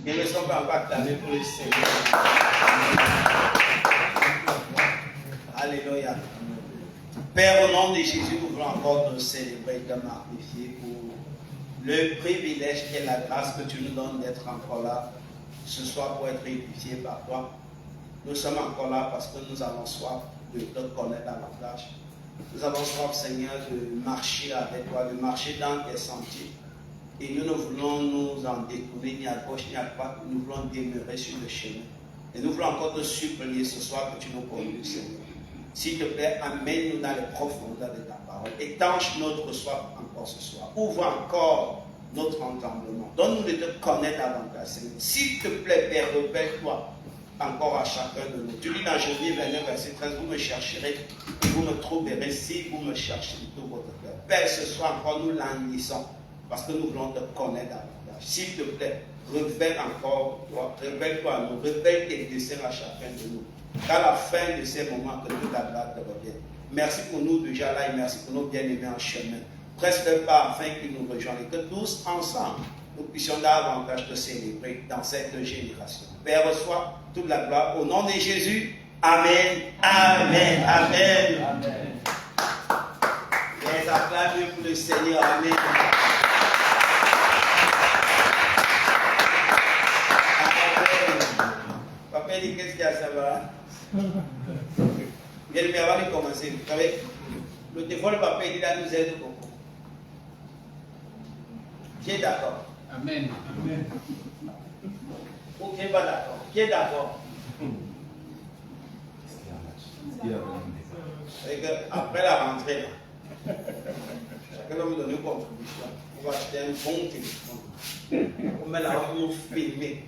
Ne laissons pas encore acclamer pour le Seigneur. Alléluia. Père, au nom de Jésus, nous voulons encore te célébrer, te magnifier pour le privilège et la grâce que tu nous donnes d'être encore là ce soir pour être édifiés par toi. Nous sommes encore là parce que nous avons soif de te connaître davantage. Nous avons soif, Seigneur, de marcher avec toi, de marcher dans tes sentiers. Et nous ne voulons nous en détourner ni à gauche ni à droite. Nous voulons demeurer sur le chemin. Et nous voulons encore te supplier ce soir que tu nous conduises, Seigneur. S'il te plaît, amène-nous dans les profondeurs de ta parole. Étanche notre soif encore ce soir. Ouvre encore notre entendement. Donne-nous de te connaître davantage, Seigneur. S'il te plaît, Père, révèle-toi encore à chacun de nous. Tu dis dans Jérémie 29, verset 13, vous me chercherez, vous me trouverez si vous me cherchez de tout votre cœur. Père, ce soir encore, nous languissons parce que nous voulons te connaître davantage. S'il te plaît, révèle encore toi, révèle-toi à nous, révèle tes desseins à chacun de nous. Qu'à la fin de ces moments, que toute la gloire te revienne. Merci pour nous déjà là et merci pour nos bien-aimés en chemin. Presse-le pas afin qu'ils nous rejoignent et que tous ensemble, nous puissions davantage te célébrer dans cette génération. Père, reçois toute la gloire au nom de Jésus. Amen. Amen. Amen. Amen. Les acclamations pour le Seigneur. Amen. Papa dit qu'est-ce qu'il y a, ça va? Bien, mais avant de commencer, vous savez, le téléphone de papa dit là nous aide beaucoup. Qui est d'accord? Amen. Amen. Ou qui n'est pas d'accord? Qui est d'accord? Après la rentrée, là, chacun va me donner une contribution. On va acheter un bon téléphone. On met là pour filmer.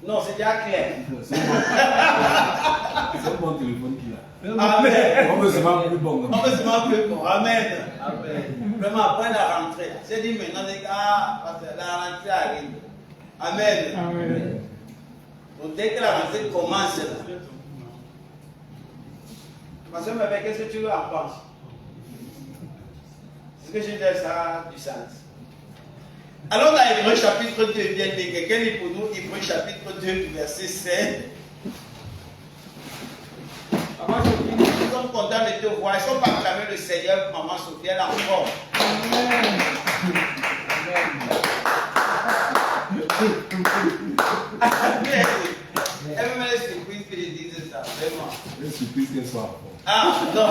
Non, c'est déjà clair. C'est un bon téléphone qu'il a. Amen. On veut se voir plus bon. On veut se voir plus bon. Amen. Amen. Vraiment, après la rentrée, c'est dit maintenant, parce que la rentrée arrive. Amen. Amen. Donc, dès que la rentrée commence, là, ma soeur, qu'est-ce que tu en penses? Est-ce que je dis ça du sens? Alors dans Hébreux chapitre 2, bien aimé, quelqu'un lit pour nous Hébreux chapitre 2, verset 7. Maman Sophie, nous sommes contents de te voir. Est-ce qu'on peut acclamer le Seigneur, Maman Sophie, elle encore? Amen. Amen. Elle me met les surprises que je disais ça, vraiment. Les surprises qu'elle soit. Ah, non,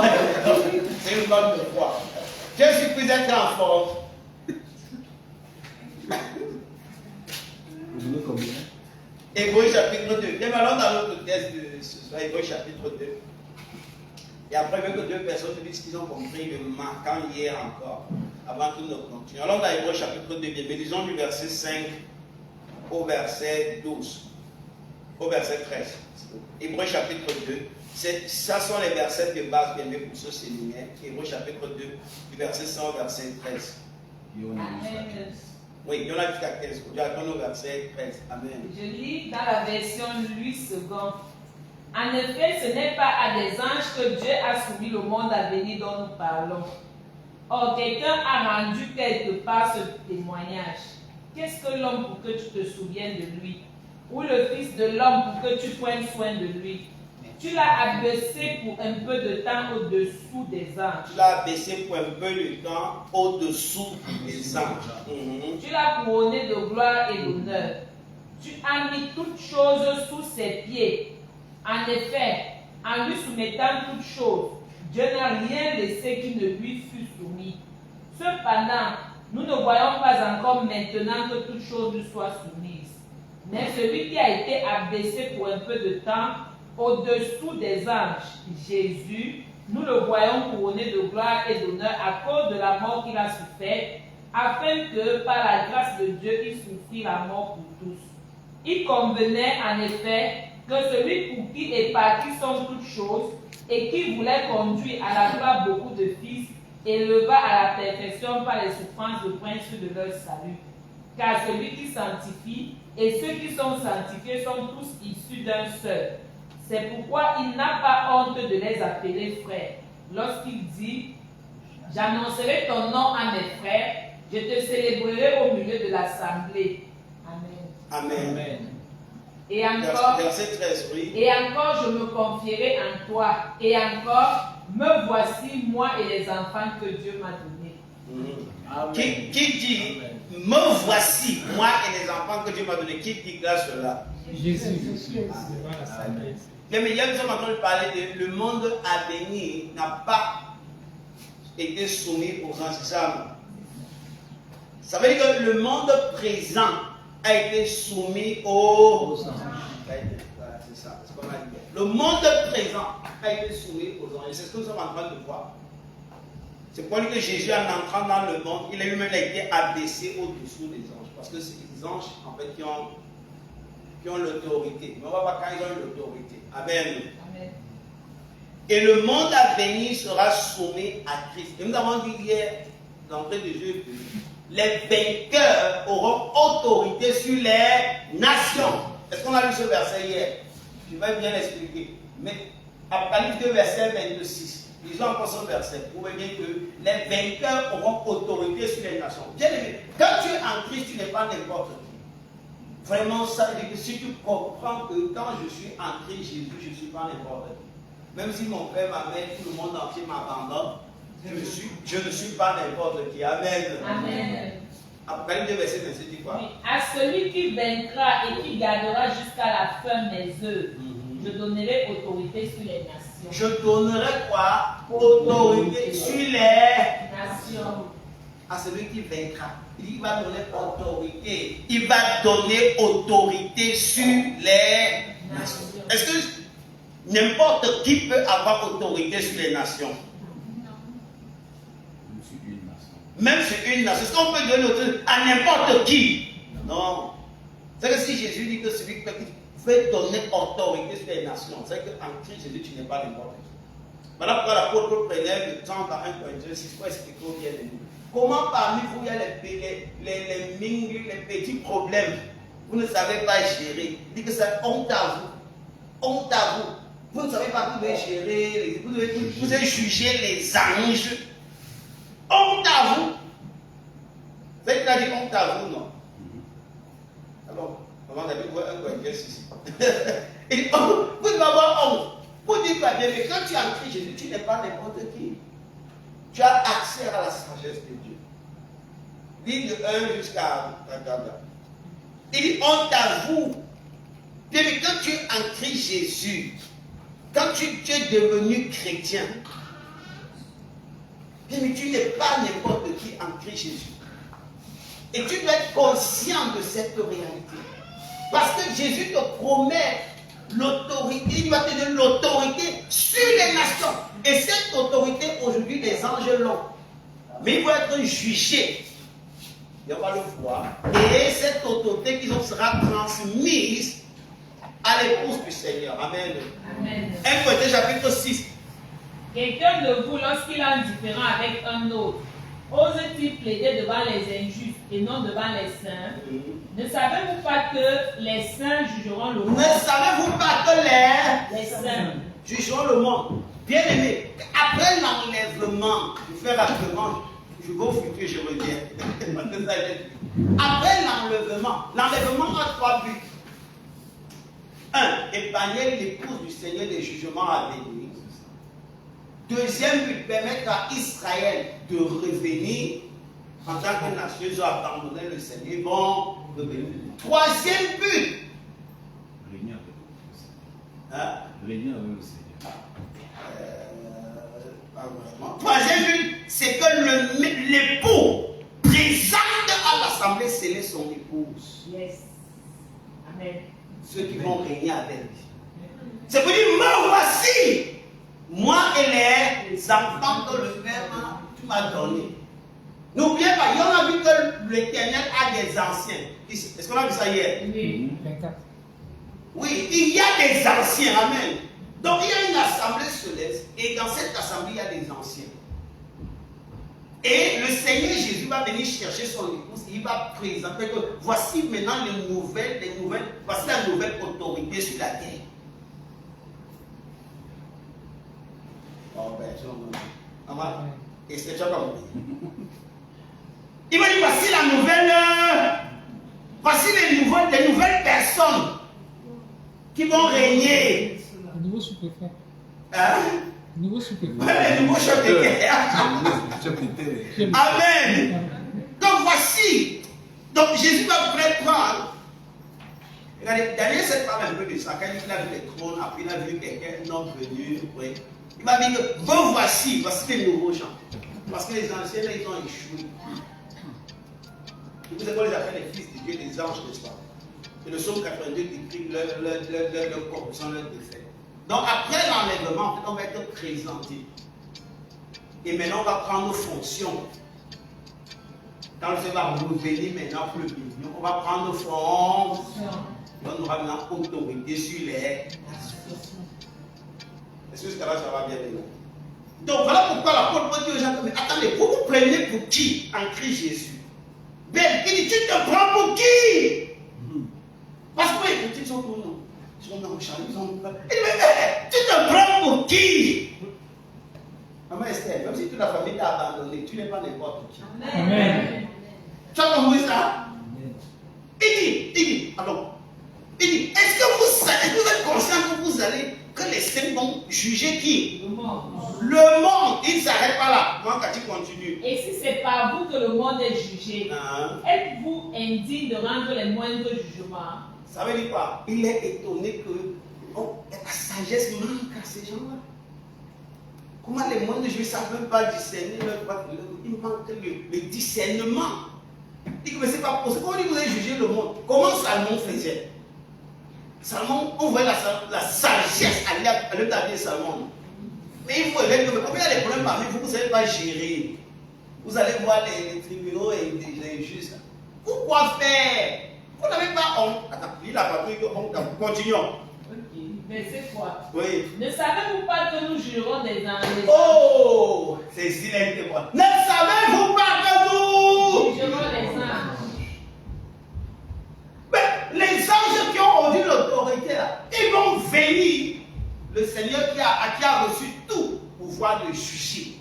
c'est une bonne de foi. Quelle surprise d'être en forme? Vous voulez combien? Hébreux chapitre 2. Bien, allons dans notre texte de ce soir, Hébreux chapitre 2. Et après, même que deux personnes disent qu'ils ont compris le marquant hier encore, avant que nous continuions. Allons dans Hébreux chapitre 2, bien, mais lisons du verset 5 au verset 12. Au verset 13. Hébreux chapitre 2. Ça sont les versets de base bien pour ce séminaire. Hébreux chapitre 2, du verset 100 au verset 13. Amen. Oui, il y en a jusqu'à 15. Je attends au verset 13. Amen. Je lis dans la version Louis II. En effet, ce n'est pas à des anges que Dieu a soumis le monde à venir dont nous parlons. Or, quelqu'un a rendu quelque part ce témoignage. Qu'est-ce que l'homme pour que tu te souviennes de lui? Ou le fils de l'homme pour que tu prennes soin de lui? Tu l'as abaissé pour un peu de temps au-dessous des anges. Tu l'as abaissé pour un peu de temps au-dessous des anges. Tu l'as couronné de gloire et d'honneur. Tu as mis toutes choses sous ses pieds. En effet, en lui soumettant toutes choses, Dieu n'a rien laissé qui ne lui fût soumis. Cependant, nous ne voyons pas encore maintenant que toutes choses lui soient soumises. Mais celui qui a été abaissé pour un peu de temps au-dessous des anges, Jésus, nous le voyons couronné de gloire et d'honneur à cause de la mort qu'il a souffert, afin que, par la grâce de Dieu, il souffrit la mort pour tous. Il convenait en effet que celui pour qui est parti sont toutes choses et qui voulait conduire à la gloire beaucoup de fils, éleva à la perfection par les souffrances de prince de leur salut. Car celui qui sanctifie et ceux qui sont sanctifiés sont tous issus d'un seul. C'est pourquoi il n'a pas honte de les appeler frères. Lorsqu'il dit « J'annoncerai ton nom à mes frères, je te célébrerai au milieu de l'assemblée. » Amen. Amen. Et encore, Verset 13, oui. et encore, je me confierai en toi. Et encore, me voici, moi et les enfants que Dieu m'a donnés. Qui dit, me voici, moi et les enfants que Dieu m'a donnés? Qui dit cela? Jésus. Amen. Mais hier, nous sommes en train de parler de le monde à venir n'a pas été soumis aux anges. Ça veut dire que le monde présent a été soumis aux anges. C'est ça, c'est ce qu'on a dit. Le monde présent a été soumis aux anges. C'est ce que nous sommes en train de voir. C'est pour lui que Jésus, en entrant dans le monde, il a lui-même été abaissé au-dessous des anges. Parce que c'est les anges, en fait, qui ont l'autorité. Mais on va voir quand ils ont l'autorité. Amen. Amen. Et le monde à venir sera soumis à Christ. Et nous avons dit hier, d'entrée de Dieu, les vainqueurs auront autorité sur les nations. Est-ce qu'on a lu ce verset hier? Je vais bien l'expliquer. Mais Apocalypse 2, verset 26. Lisons encore ce verset. Vous voyez bien que les vainqueurs auront autorité sur les nations. Bien aimé, quand tu es en Christ, tu n'es pas n'importe qui. Vraiment, ça veut dire que si tu comprends que quand je suis en Christ Jésus, je ne suis pas n'importe qui. Même si mon père, ma mère, tout le monde entier m'abandonne, je ne suis pas n'importe qui. Amen. Amen. Apocalypse 2, verset 27, dit quoi? Oui. À celui qui vaincra et qui gardera jusqu'à la fin mes œuvres, je donnerai autorité sur les nations. Je donnerai quoi? Autorité sur les Nations. à celui qui vaincra. Il va donner autorité. Il va donner autorité sur les nations. Est-ce que n'importe qui peut avoir autorité sur les nations? Même sur une nation. Est-ce qu'on peut donner autorité à n'importe qui? Non. C'est que si Jésus dit que celui qui veut donner autorité sur les nations, c'est qu'en Christ Jésus, tu n'es pas n'importe qui. Voilà pourquoi l'apôtre prenait le temps dans 1 Corinthiens 6 pour expliquer au bien de nous. Comment parmi vous, il y a les mingles, les petits problèmes, vous ne savez pas gérer. Il dit que c'est honte à vous. Honte à vous. Vous ne savez pas que vous devez gérer, vous devez juger les anges. Honte à vous. C'est qu'il a dit honte à vous, non? Alors, comment on a dit 1 Corinthiens 6? Il dit, oh, vous devez avoir honte. Vous dites pas bien, mais quand tu es en Christ Jésus, tu n'es pas n'importe qui. Tu as accès à la sagesse de Dieu. Dit de 1 jusqu'à 14. Il dit honte à vous. Bien, mais quand tu es en Christ Jésus, quand tu es devenu chrétien, bien, mais tu n'es pas n'importe qui en Christ Jésus. Et tu dois être conscient de cette réalité. Parce que Jésus te promet l'autorité, il va te donner l'autorité sur les nations. Et cette autorité, aujourd'hui, les anges l'ont. Mais il va être jugé. Il va le voir. Et cette autorité qui sera transmise à l'épouse du Seigneur. Amen. Amen. 1 Corinthiens chapitre 6. Quelqu'un de vous, lorsqu'il est indifférent avec un autre, ose-t-il plaider devant les injustes et non devant les saints? Ne savez-vous pas que les saints jugeront le monde? Ne savez-vous pas que Les saints jugeront le monde? Bien aimé, après l'enlèvement, je fais rapidement, je vais au futur, je reviens. Après l'enlèvement a 3 buts. 1. Épargner l'épouse du Seigneur des jugements à venir. Deuxième but, permettre à Israël de revenir en tant que nation. Ils ont abandonné le Seigneur, ils vont revenir. Troisième but, Régner avec le Seigneur. Troisième but, c'est que l'époux présente à l'assemblée scellée son épouse. Yes. Amen. Ceux qui vont régner avec lui. C'est pour dire, me voici, moi et les enfants que le Père tu m'as donné. N'oubliez pas, il y en a vu que l'Éternel a des anciens. Est-ce qu'on a vu ça hier? Oui. 24. Oui, il y a des anciens, amen. Donc il y a une assemblée céleste et dans cette assemblée il y a des anciens. Et le Seigneur Jésus va venir chercher son épouse et il va présenter que voici maintenant les nouvelles, voici la nouvelle autorité sur la terre. Oh ben, et c'est déjà pas il va dire voici la nouvelle, voici les nouvelles personnes qui vont régner. Nouveau sous-préfet. Hein? Nouveau sous-préfet. Ouais, le nouveau chef de guerre. Amen. Donc voici. Donc Jésus va prendre. Regardez, Daniel s'est parlé un peu de ça. Quand il a vu les trônes, après il a vu quelqu'un, un homme venu. Oui. Il m'a dit que bon, voici les nouveaux gens. Parce que les anciens, là, ils ont échoué. Vous savez, on les appelle les fils de Dieu, les anges, n'est-ce pas? Et le psaume 82 décrit leur corruption, leur défaite. Donc après l'enlèvement, en fait, on va être présenté. Et maintenant, on va prendre nos fonctions. Quand le Seigneur va revenir maintenant pour le milieu, on va prendre nos fonctions. Et on aura maintenant autorité sur les associations. Est-ce que jusqu'à là, ça va bien maintenant? Donc voilà pourquoi l'apôtre dit aux gens, mais attendez, vous vous prenez pour qui en Christ Jésus? Ben, il dit, tu te prends pour qui? Parce que les petits sont pour nous. Ils sont dans le champ, ils ont peur. Il dit, mais tu te prends pour qui? Maman Esther, même si toute la famille t'a abandonné, tu n'es pas n'importe qui. Amen. Tu as compris ça? Il dit, alors, il dit, est-ce que vous êtes conscient que vous allez, que les saints vont juger qui? Le monde, il ne s'arrête pas là. Moi, quand tu continues. Et si c'est par vous que le monde est jugé, êtes-vous indigne de rendre les moindres jugements? Ça veut dire quoi? Il est étonné que la sagesse manque à ces gens-là. Comment les moindres juges ne savent même pas discerner leur droit? Il manque le discernement. Il dit que c'est pas possible. Comment vous avez jugé le monde? Comment Salomon faisait? Salomon, on voit la sagesse à l'établir Salomon. Mais il faut évaluer, comme il y a des problèmes parmi vous, vous ne savez pas gérer. Vous allez voir les tribunaux et les juges. Pourquoi faire? Vous n'avez pas honte. Attends, il n'a pas pris que honte. Continuons. Ok, verset 3. Oui. Ne savez-vous pas que nous jurons des anges? Oh, c'est ici l'intégrant. Ne savez-vous pas que nous Jurons les anges. Mais les anges qui ont rendu l'autorité là, ils vont venir. Le Seigneur qui a reçu tout pouvoir de juger.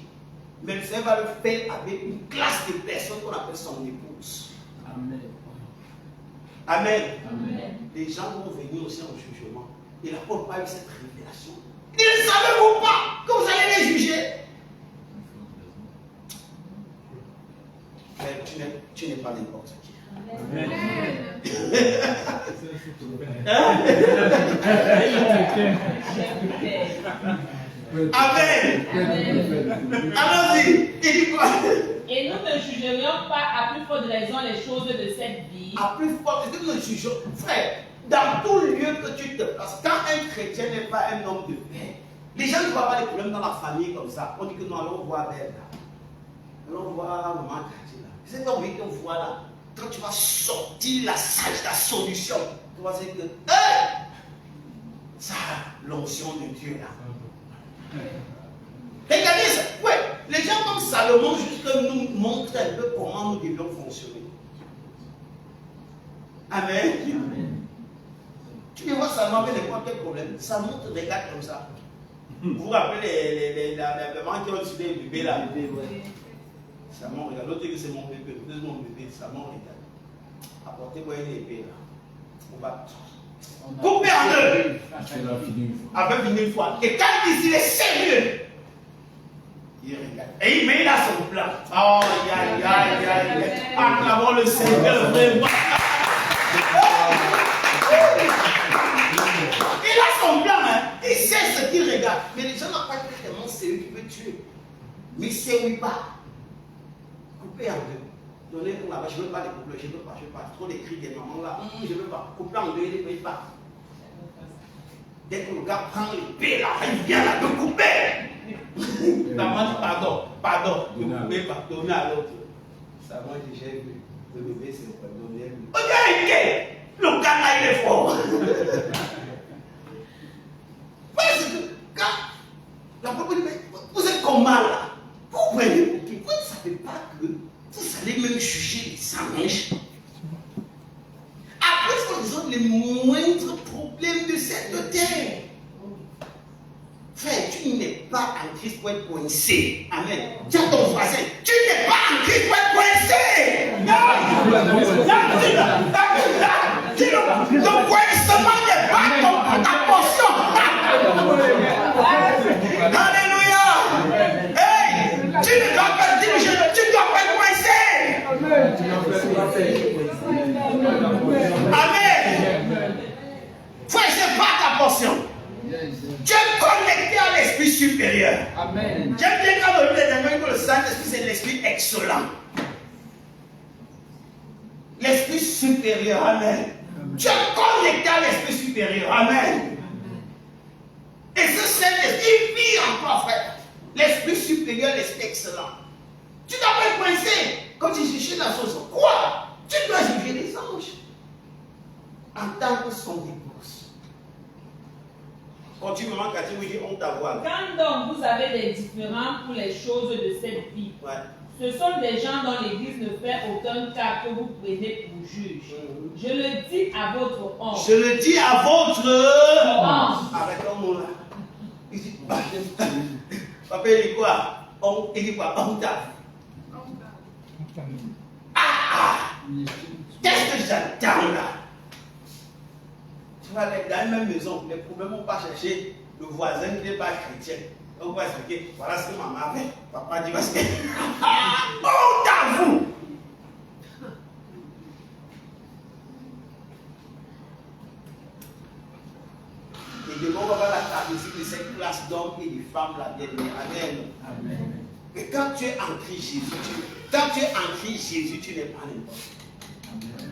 Mais le Seigneur va le faire avec une classe de personnes qu'on appelle son épouse. Amen. Amen. Amen. Les gens vont venir aussi en jugement. Et l'apôtre pas eu cette révélation. Il ne savez-vous pas que vous allez les juger? Mais tu n'es pas n'importe qui. Amen. Amen. Allons-y. Il dit quoi? Et nous ne jugerions pas à plus forte raison les choses de cette vie. À plus forte raison, nous ne jugeons. Frère, dans tout lieu que tu te places, quand un chrétien n'est pas un homme de paix, les gens ne voient pas les problèmes dans la famille comme ça. On dit que nous allons voir Belle là. Allons voir Maman Kati là. C'est pas oui qu'on voit là. Quand tu vas sortir la solution, tu vas dire que ça, l'onction de Dieu là. Regardez ça. Ouais, les gens comme Salomon juste nous montrent un peu comment nous devons fonctionner. Amen. Amen. Tu peux voir Salomon avec n'importe quel problème. Salomon te regarde comme ça. Vous vous rappelez les mamans qui ont tué le bébé là? Salomon regarde. L'autre dit que c'est mon bébé. C'est mon bébé. Salomon regarde. Apportez-moi une épée là. On va couper en deux. Avec une fois. Et quand il est sérieux, il regarde. Et il met là son plan. Oh, aïe, aïe, aïe. Acclamons le Seigneur vraiment. Il a son plan, hein. Il sait ce qu'il regarde. Mais les gens n'ont pas été tellement sérieux qui peut tuer. Mais il sait où il part. Couper en deux. Donnez pour là-bas, je ne veux pas les couper, je ne veux pas. Trop des cris des mamans là, je ne veux pas. Couper en deux, il ne paye pas. Dès que le gars prend l'épée là, il vient là de couper. La maman dit pardon, ne coupez pas, donnez à l'autre. Ça moi j'ai vu, le bébé c'est pardonné. Ok, le gars là il est fort. Parce que quand la propre dit, vous êtes comment là? Vous voyez, vous ne savez pas que vous allez même juger les anges. Après, ce sont les moindres problèmes de cette terre. Frère, tu n'es pas en Christ pour être coincé. Amen. Dis à ton voisin, tu n'es pas en Christ pour être coincé. Non, coincé. Amen. J'aime bien quand on dit les derniers que le Saint-Esprit, c'est l'esprit excellent. L'esprit supérieur. Amen. Tu es connecté à l'esprit supérieur. Amen. Et ce Saint-Esprit, il vit en toi, frère. L'esprit supérieur, l'esprit excellent. Tu dois pas être coincé quand tu cherches la chose. Quoi? Tu dois juger les anges en tant que son épouse. Continuellement, Cathy, oui, on t'avoue. Quand donc vous avez des différends pour les choses de cette vie, Ouais. ce sont des gens dont l'Église ne fait aucun cas que vous prenez pour juge. Je le dis à votre honte. Je le dis à votre honte. Arrêtons-nous là. Il dit, papa, il dit quoi? Il dit quoi? On t'a. Qu'est-ce que j'attends là? Tu vois, dans la même maison, les problèmes n'ont pas cherché le voisin qui n'est pas chrétien. On va expliquer, voilà ce que maman a fait. Papa dit, parce que. Honte à vous! Et devant, on va voir la caractéristique de cette classe d'hommes et de femmes là dernière. Amen. Amen. Et quand tu es en Christ Jésus, tu n'es pas n'importe.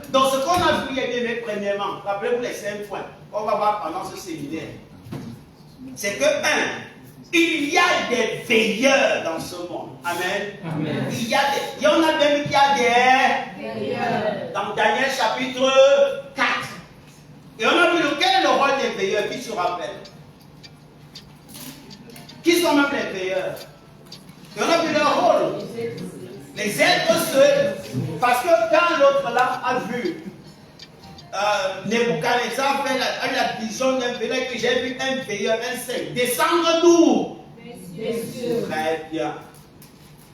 Donc ce qu'on a vu hier, premièrement, rappelez-vous les 5 points qu'on va voir pendant ce séminaire. C'est que, il y a des veilleurs dans ce monde. Amen. Amen. Il y en a même qui a des veilleurs. Dans Daniel chapitre 4. Et on a vu lequel est le rôle des veilleurs, qui se rappelle? Qui sont même les veilleurs? Et on a vu leur rôle. Les êtres seuls. Parce que quand l'autre là a vu Nebuchadnezzar faire la vision d'un veilleur, que j'ai vu un veilleur, un saint, descendre d'où? Des cieux. Très bien.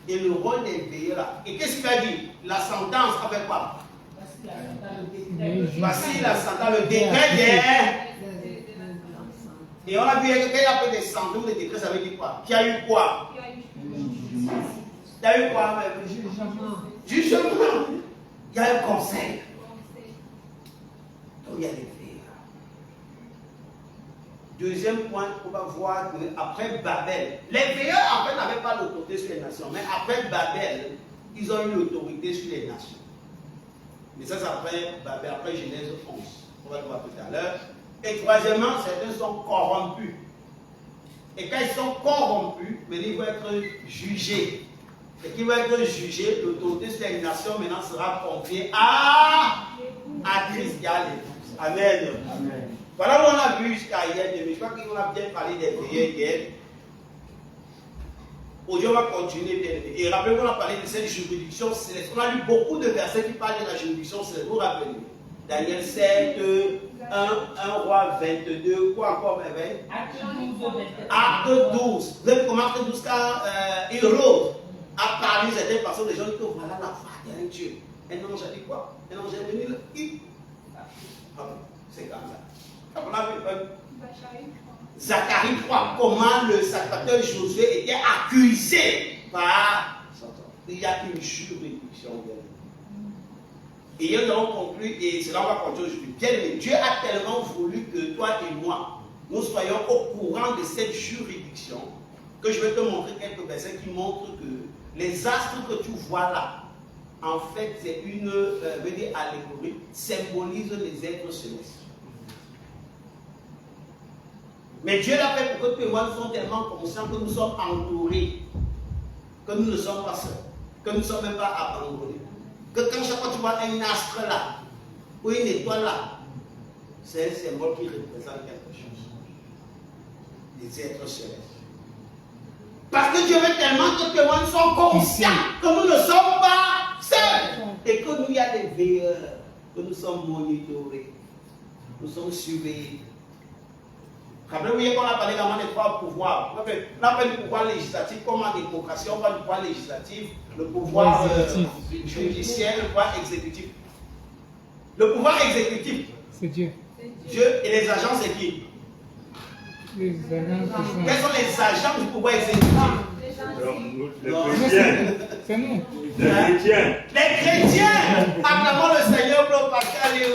Et le rôle des veilleurs là. Et qu'est-ce qu'il a dit? La sentence avec quoi? Voici la sentence, le décret des. Et on a vu qu'il y a peu de descendu, le décret, ça veut dire quoi? Qui a eu quoi? Il y a eu quoi? Jugement. Il y a un conseil. Donc il y a des veilleurs. Deuxième point, on va voir qu'après Babel, les veilleurs en fait n'avaient pas l'autorité sur les nations, mais après Babel, ils ont eu l'autorité sur les nations. Mais ça c'est après Babel, après Genèse 11. On va le voir tout à l'heure. Et troisièmement, certains sont corrompus. Et quand ils sont corrompus, mais ils vont être jugés. Et qui va être jugé, l'autorité sur les nations maintenant sera confiée à Christ. Amen. Amen. Voilà où on a vu jusqu'à hier, mais je crois qu'on a bien parlé des veilleurs hier. Aujourd'hui, on va continuer bien. Et rappelez-vous qu'on a parlé de cette juridiction céleste. On a lu beaucoup de versets qui parlent de la juridiction céleste. Vous vous rappelez? Daniel 7, 1 roi 22, quoi encore, merveille? Acte 12. Vous avez comment Acte 12 quand Hérode a parlé, c'était parce que les gens disent que voilà la foi d'un Dieu. Un ange a dit quoi? Un ange est venu le. C'est comme ça. On a vu Zacharie 3, comment le sacrificateur Josué était accusé par. Il y a une juridiction. Et ils ont conclu, et cela va continuer aujourd'hui. Bien aimé, Dieu a tellement voulu que toi et moi, nous soyons au courant de cette juridiction, que je vais te montrer quelques versets qui montrent que les astres que tu vois là, en fait, c'est une allégorie, symbolise les êtres célestes. Mais Dieu l'a fait pour que tes voix soient tellement conscients que nous sommes entourés, que nous ne sommes pas seuls, que nous ne sommes même pas abandonnés. Que quand chaque fois tu vois un astre là, ou une étoile là, c'est un symbole qui représente quelque chose. Les êtres célestes. Parce que Dieu veut tellement que tes voix soient conscients que nous ne sommes pas seuls. Et que nous, il y a des veilleurs, que nous sommes monitorés, nous sommes surveillés. Rappelez-vous, hier qu'on a parlé également des trois pouvoirs. On a parlé du pouvoir législatif, comme en démocratie, on parle du pouvoir législatif, le pouvoir judiciaire, le pouvoir exécutif. Le pouvoir exécutif, c'est Dieu. Dieu et les agents, c'est qui? Les agents qui sont. Quels sont les agents du pouvoir exécutif? Les chrétiens. C'est nous. Les chrétiens. Les chrétiens! Acclamons le Seigneur pour le pasteur Léo.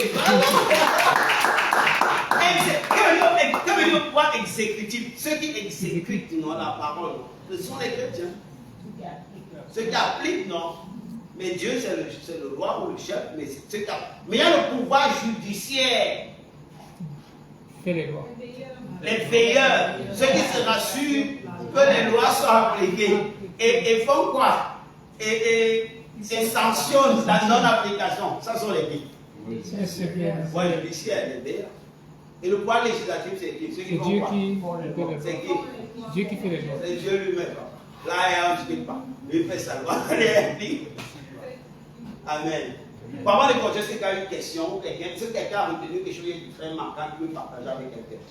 Que veut dire le pouvoir exécutif? Ceux qui exécutent exécutent non, la parole, ce sont les chrétiens. Ceux qui appliquent, non. Mais Dieu, c'est le roi ou le chef. Mais il y a le pouvoir judiciaire. Fais les lois. Les veilleurs, ceux qui se rassurent que les lois soient appliquées. Et font quoi? Et sanctionnent la non-application. Ça sont les pays. C'est bien. Ouais, le judiciaire, les veilleurs. Et le pouvoir législatif, c'est qui? Ceux qui font Dieu quoi? qui fait les lois. C'est qui? Dieu qui fait les lois. C'est Dieu lui-même. Là, il ne discute pas. Lui fait sa loi. Amen. Parfois, les coachs, c'est quand même une question, si quelqu'un a retenu quelque chose de très marquant, il peut partager avec quelqu'un.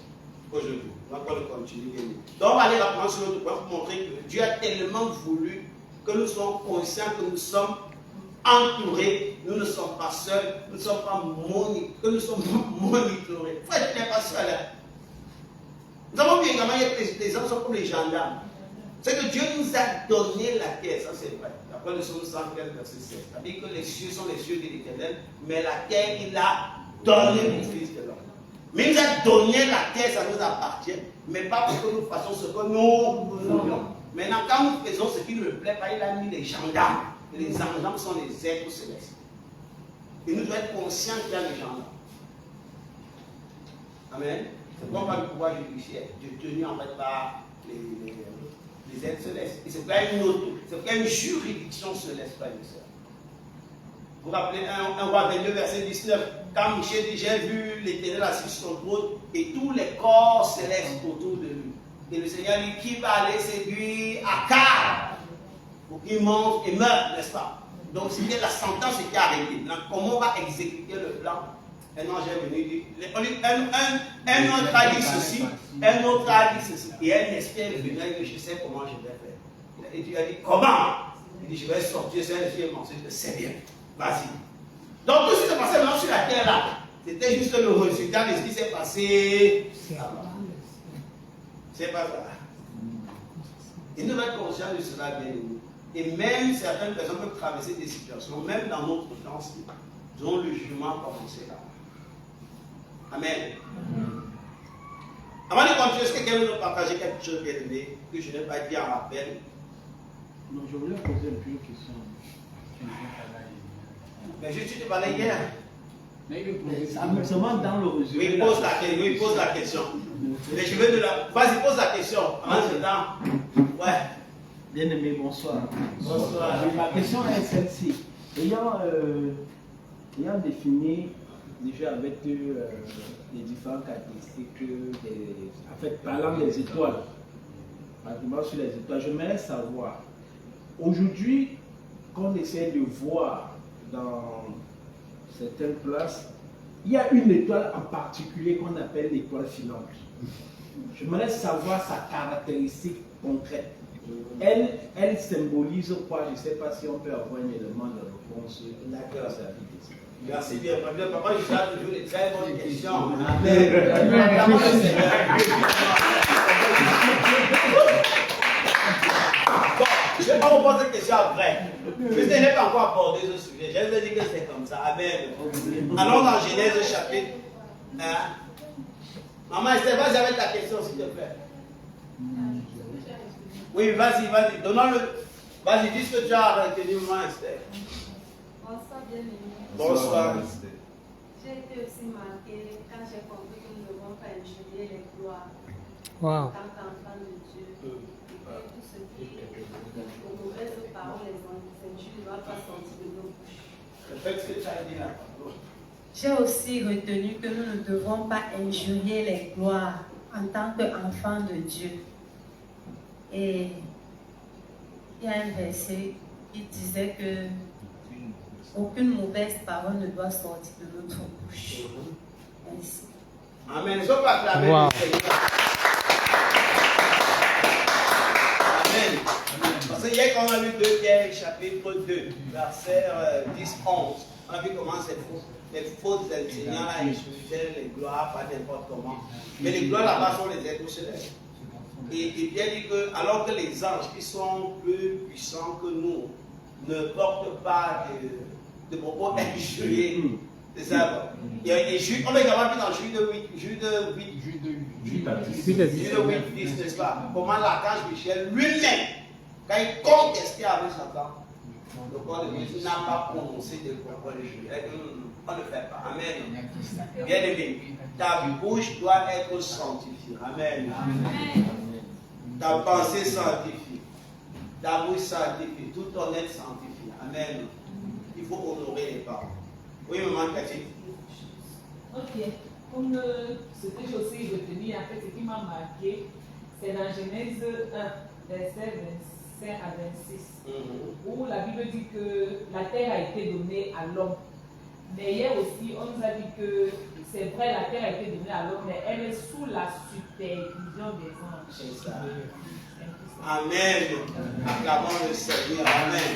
Aujourd'hui, on va le continuer. Donc, on va aller rapidement sur l'autre point pour montrer que Dieu a tellement voulu que nous soyons conscients que nous sommes entourés, nous ne sommes pas seuls, nous ne sommes pas monitorés, que nous sommes monitorés. Il faut être pas seul. Nous avons vu également que les hommes sont comme les gendarmes. C'est que Dieu nous a donné la terre, ça c'est vrai. Après le psaume 115, verset 16. C'est-à-dire que les cieux sont les cieux de l'Éternel, mais la terre, il l'a donnée au Fils de l'homme. Mais il nous a donné la terre, ça nous appartient, mais pas pour que nous fassions ce que nous voulons. Maintenant, quand nous faisons ce qui ne me plaît pas, il a mis les gendarmes. Et les gendarmes sont les êtres célestes. Et nous devons être conscients qu'il y a les gendarmes. Amen. C'est comme par le pouvoir judiciaire, tenu en fait par les êtres célestes. Et c'est pas une juridiction céleste, frère et sœurs. Vous vous rappelez 1 Roi 22, verset 19, quand Michel dit, j'ai vu l'Éternel assis sur son trône et tous les corps célestes autour de lui. Et le Seigneur dit, qui va aller séduire Akab pour qu'il monte et meure, n'est-ce pas? Donc c'était la sentence qui est arrêtée. Donc, comment on va exécuter le plan? Un ange est venu dire, un autre a dit ceci, un autre a dit ceci. Et un esprit est venu et dit, je sais comment je vais faire. Et Dieu a dit, comment? Il dit, je vais sortir, c'est un esprit mensonge, c'est bien. Vas-y. Donc tout ce qui s'est passé maintenant sur la terre là, c'était juste le résultat de ce qui s'est passé là-bas. C'est pas ça. Et nous devons être conscients de cela, bien aimés. Et même certaines personnes peuvent traverser des situations, même dans notre temps, dont le jugement a commencé là. Amen. Avant de continuer, est-ce que quelqu'un veut nous partager quelque chose, bien aimé, que je n'ai pas dit en rappel? Non, je voulais poser un peu une question. Mais je te parlais hier. Seulement dans le résumé. Oui, pose la question. Mais je veux de la. Vas-y, pose la question. En ce temps. Ouais. Bien aimé, bonsoir. Bonsoir. Ma question est celle-ci. Ayant défini déjà avec les différentes caractéristiques, en fait, parlant des étoiles, pratiquement sur les étoiles, j'aimerais savoir, aujourd'hui, qu'on essaie de voir dans certaines places, il y a une étoile en particulier qu'on appelle l'étoile filante. J'aimerais savoir sa caractéristique concrète. Elle symbolise quoi? Je ne sais pas si on peut avoir un élément de réponse. D'accord. Merci bien. Papa, je fais toujours des très bonnes questions. Je ne vais pas vous poser cette question après. Puisque je n'ai pas encore abordé ce sujet. Je vais dire que c'est comme ça. Amen. Allons dans Genèse chapitre 1. Maman Esther, vas-y avec ta question, s'il te plaît. Oui, vas-y. Donnons-le. Vas-y, dis ce que tu as retenu, maman Esther. Bonsoir, bien-aimé. Bonsoir. J'ai été aussi marquée quand j'ai compris que nous ne devons pas injurier les gloires Wow. en tant qu'enfants de Dieu. Et que tout ce qui est aux mauvaises paroles, les injures ne doivent pas sortir de nos bouches. Répète ce que tu as dit là. J'ai aussi retenu que nous ne devons pas injurier les gloires en tant qu'enfants de Dieu. Et il y a un verset qui disait que aucune mauvaise parole ne doit sortir de notre bouche. Merci. Amen. Je peux acclamer le Seigneur. Amen. Parce que hier, quand on a lu 2 Pierre, chapitre 2, verset 10-11, on a vu comment les fausses enseignants insultaient les gloires, pas n'importe comment. Mais les gloires là-bas sont les êtres célestes. Et Pierre dit que, alors que les anges qui sont plus puissants que nous ne portent pas de propos injuriés, c'est ça. On est également vu dans Jude 8. 8 à 10. 8 à 10. Dieu le 8, 10, n'est-ce pas? Comment l'archange Michel lui-même, quand il contestait avec Satan, le corps de Jésus n'a pas prononcé de pourquoi le juger. On ne le fait pas. Amen. Bien aimé, ta bouche doit être sanctifiée. Amen. Ta pensée sanctifiée. Ta bouche sanctifiée. Tout ton être sanctifié. Amen. Il faut honorer les paroles. Oui, maman Cathy. Ok. Comme ce que j'ai aussi retenu, en fait, ce qui m'a marqué, c'est dans Genèse 1, verset 25 à 26, où la Bible dit que la terre a été donnée à l'homme. Mais hier aussi, on nous a dit que c'est vrai, la terre a été donnée à l'homme, mais elle est sous la supervision des anges. C'est ça. Amen. Acclamons le Seigneur. Amen.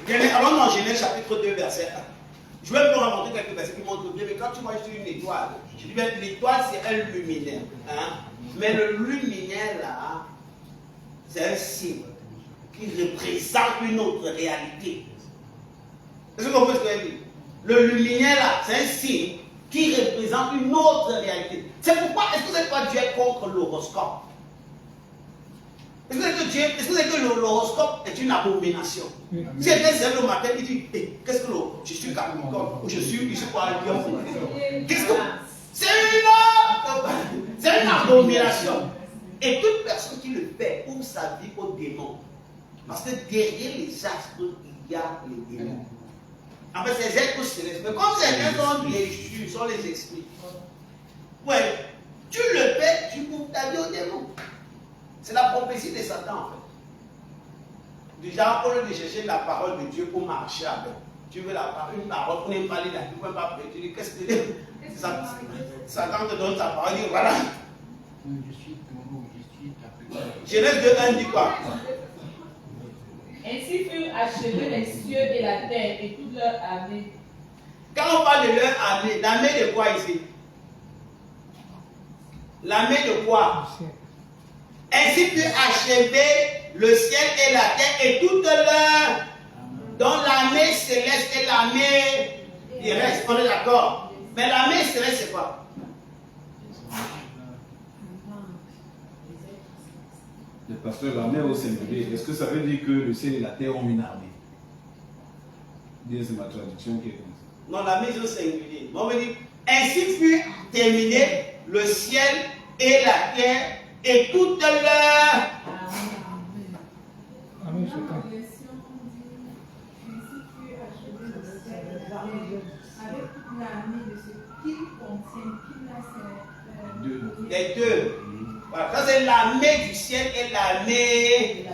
Bien, allons dans Genèse chapitre 2, verset 1. Je vais vous raconter quelques versets qui montrent bien, mais quand tu vois sur une étoile, je dis bien l'étoile c'est un luminaire. Hein? Mais le luminaire là, c'est un signe qui représente une autre réalité. Est-ce que vous comprenez ce que je dis? Le luminaire là, c'est un signe qui représente une autre réalité. C'est pourquoi, est-ce que c'est pas Dieu est contre l'horoscope? Est-ce que c'est que l'horoscope est une abomination? Si quelqu'un se lève le matin, il dit, hey, qu'est-ce que je suis Capricorne ou je suis quoi, Lion? Qu'est-ce que c'est une abomination. Et toute personne qui le fait ouvre sa vie au démon. Parce que derrière les astres, il y a les démons. En fait, c'est les êtres célestes. Mais comme certains sont les sont les esprits. Ouais, tu le fais, tu ouvres ta vie au démon. C'est la prophétie de Satan en fait. Déjà, au lieu de chercher la parole de Dieu pour marcher avec, tu veux une parole pour ne pas lire, tu ne peux pas prêter. Tu dis, qu'est-ce que c'est? Satan te donne sa parole, il dit, voilà. Je suis taureau, je suis Capricorne. Genèse 2:1 dit quoi? Ainsi furent achevés les cieux et la terre et toute leur armée. Quand on parle de leur armée, l'armée de quoi ici? L'armée de quoi? Ainsi fut achevé le ciel et la terre et toute leur, dont l'armée céleste et l'armée terrestre. On est d'accord? Mais l'armée céleste, c'est quoi? Le pasteur, l'armée au singulier, est-ce que ça veut dire que le ciel et la terre ont une armée? Bien, c'est ma traduction qui est comme ça. Non, l'armée est au singulier. On me dit, ainsi fut terminé le ciel et la terre et toute leur. Amen, chacun. Les deux. Voilà, ça c'est l'armée du ciel et l'armée.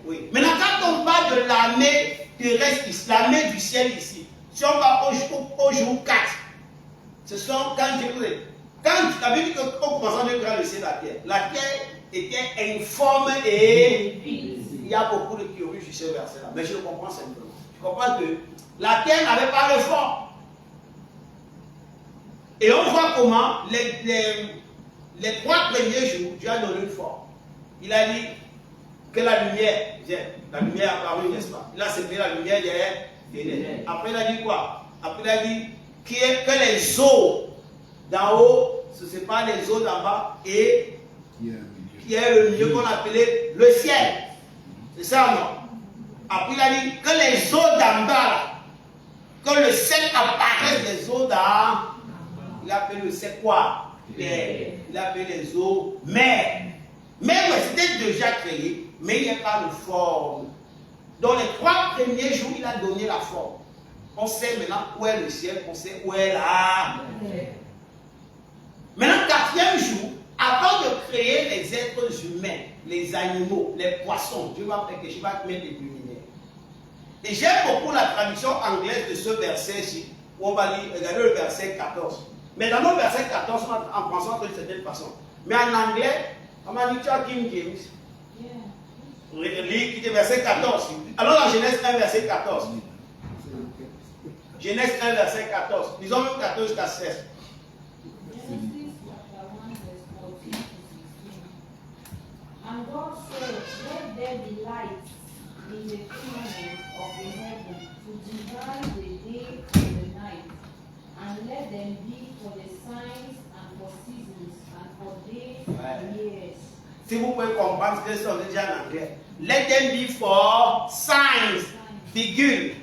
Oui. Maintenant, quand on parle de l'armée terrestre, l'armée du ciel ici, si on va au jour 4, ce sont quand tu as vu qu'au commencement de créer le ciel et la terre était informe et il y a beaucoup de théories sur ce verset-là, mais je le comprends simplement. Je comprends que la terre n'avait pas de forme. Et on voit comment les 3 premiers jours, Dieu a donné une forme. Il a dit que la lumière, la lumière est apparue, n'est-ce pas? Il a séparé la lumière des ténèbres. Après, il a dit quoi? Après, il a dit que les eaux d'en haut se séparent des eaux d'en bas et qui est le milieu qu'on appelait le ciel. C'est ça, non? Après, il a dit que les eaux d'en bas, que le ciel apparaisse des eaux d'en. Il a appelé le ciel quoi? Il a appelé les eaux mer. Mais ouais, c'était déjà créé, mais il n'y a pas de forme. Dans les 3 premiers jours, il a donné la forme. On sait maintenant où est le ciel, on sait où est la. Maintenant, 4e jour, avant de créer les êtres humains, les animaux, les poissons, Dieu va faire que je vais mettre des luminaires. Et j'aime beaucoup la traduction anglaise de ce verset-ci, où on va lire, regardez le verset 14. Mais dans le verset 14, en pensant d'une certaine façon. Mais en anglais, on m'a dit, tu as King James. Lis le verset 14. Alors dans Genèse 1, verset 14. Genèse 1, verset 14. Disons même 14 jusqu'à 16. And God said, let there be lights in the firmament of the heaven to divide the day from the night, and let let them be for the signs and for seasons and for days and years. Si vous pouvez comprendre ce que c'est déjà en anglais. Let them be for signs, virgule,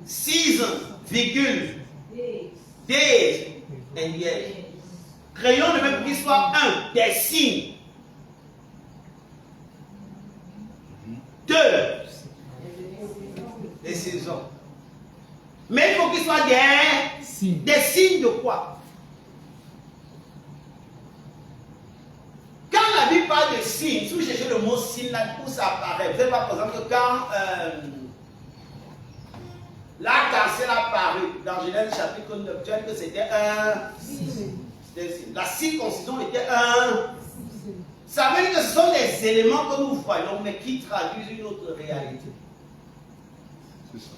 seasons, virgule, days and years. Créons le même pour qu'il soit un, des signes. Deux, des saisons. Mais il faut qu'il soit des signes de quoi? Quand la Bible parle de signes, si vous cherchez le mot signe, là, où ça apparaît? Vous allez voir, par exemple, que quand l'arc-en-ciel a apparu dans Genèse chapitre 9, tu as dit que c'était un signe. La circoncision était un. Ça veut dire que ce sont des éléments que nous voyons, mais qui traduisent une autre réalité. C'est ça.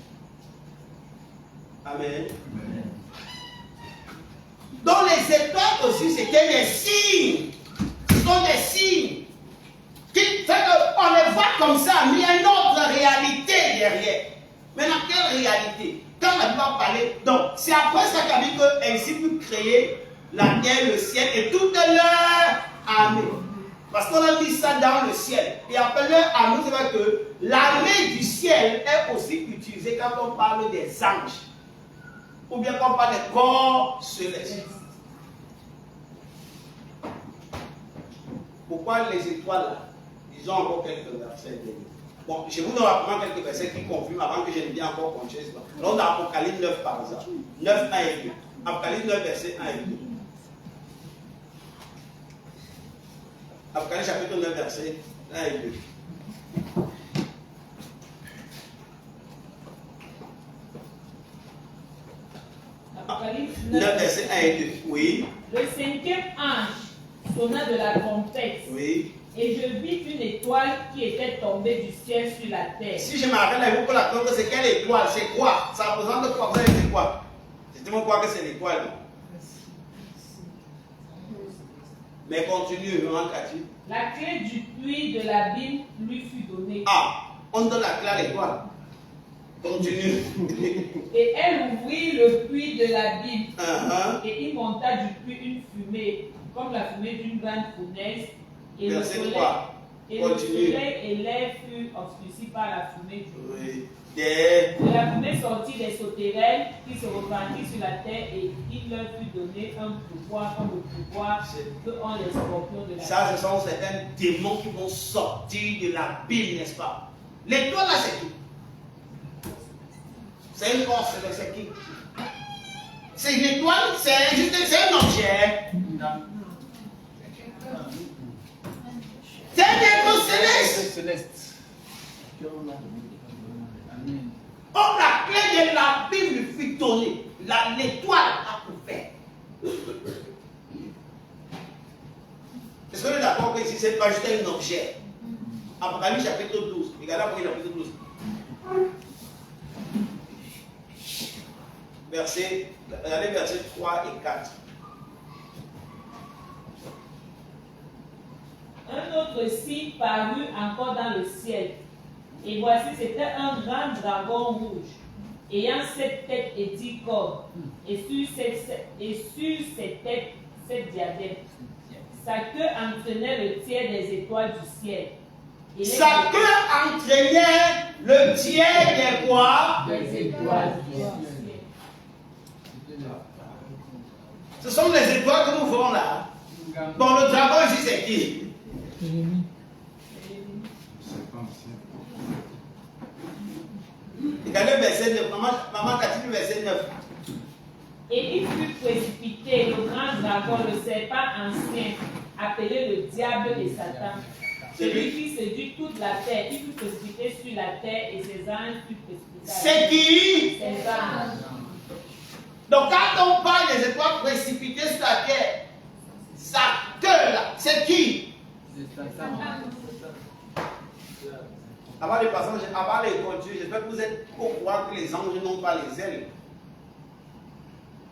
Amen. Donc les étoiles aussi, c'était des signes. Ce sont des signes. On les voit comme ça, mais il y a une autre réalité derrière. Maintenant, quelle réalité? Quand la Bible va parler, donc c'est après ça qu'a dit qu'ainsi peut créer la terre, le ciel et toute leur armée. Parce qu'on a mis ça dans le ciel. Et après leur armée, c'est vrai que l'armée du ciel est aussi utilisée quand on parle des anges. Ou bien quand on parle des corps célestes. Pourquoi les étoiles là? Ils ont encore quelques versets. Bon, je vous donne rapidement quelques versets qui confirment avant que je ne vienne encore continuer. Donc dans Apocalypse 9 par exemple. 9, 1 et 2. Apocalypse 9, verset 1 et 2. Apocalypse chapitre 9, verset 1 et 2. Apocalypse 9, verset 1 et 2. Oui. Le cinquième ange sonna de la trompette. Oui. Et je vis une étoile qui était tombée du ciel sur la terre. Si je m'arrête là, vous pouvez la comprendre, c'est quelle étoile? C'est quoi? Ça représente quoi? Vous savez c'est quoi? C'est tout le monde croit que c'est l'étoile. Mais continue, maman Cathy. La clé du puits de l'abîme lui fut donnée. Ah, on donne la clé à l'étoile. Continue. Et elle ouvrit le puits de l'abîme. Et il monta du puits une fumée, comme la fumée d'une grande fournaise. Et le soleil, et l'air fut obscurci par la fumée du puits. De la fumée sortit des sauterelles qui se repentirent sur la terre et il leur fut donné un pouvoir comme le pouvoir que ont les scorpions de la terre. Ça, ce sont certains démons qui vont sortir de l'abîme, n'est-ce pas? L'étoile là, c'est qui? C'est une force, c'est qui? C'est une étoile, c'est un objet. C'est un être céleste. Oh, la clé de la Bible lui fut donnée. L'étoile a couvert. Est-ce qu'on est d'accord que ici, c'est pas juste un objet? Apocalypse chapitre 12. Regardez Apocalypse chapitre 12. Regardez versets 3 et 4. Un autre signe parut encore dans le ciel. Et voici, c'était un grand dragon rouge, ayant 7 têtes et 10 cornes, et sur ses têtes 7 diadèmes. Sa queue entraînait le tiers des étoiles du ciel. Sa queue entraînait le tiers des quoi? Des étoiles du ciel. Ce sont les étoiles que nous voyons là. Bon, le dragon ici, c'est qui? Regardez le verset 9. Maman Cathy, le verset 9. Et il fut précipité, le grand dragon, le serpent ancien, appelé le diable et Satan. Celui qui séduit toute la terre, il fut précipité sur la terre et ses anges furent précipités. C'est qui? Ses anges. Donc quand on parle des étoiles précipitées sur la terre, sa queue là, c'est qui? Avant les passages, avant les continuer, j'espère que vous êtes au courant que les anges n'ont pas les ailes.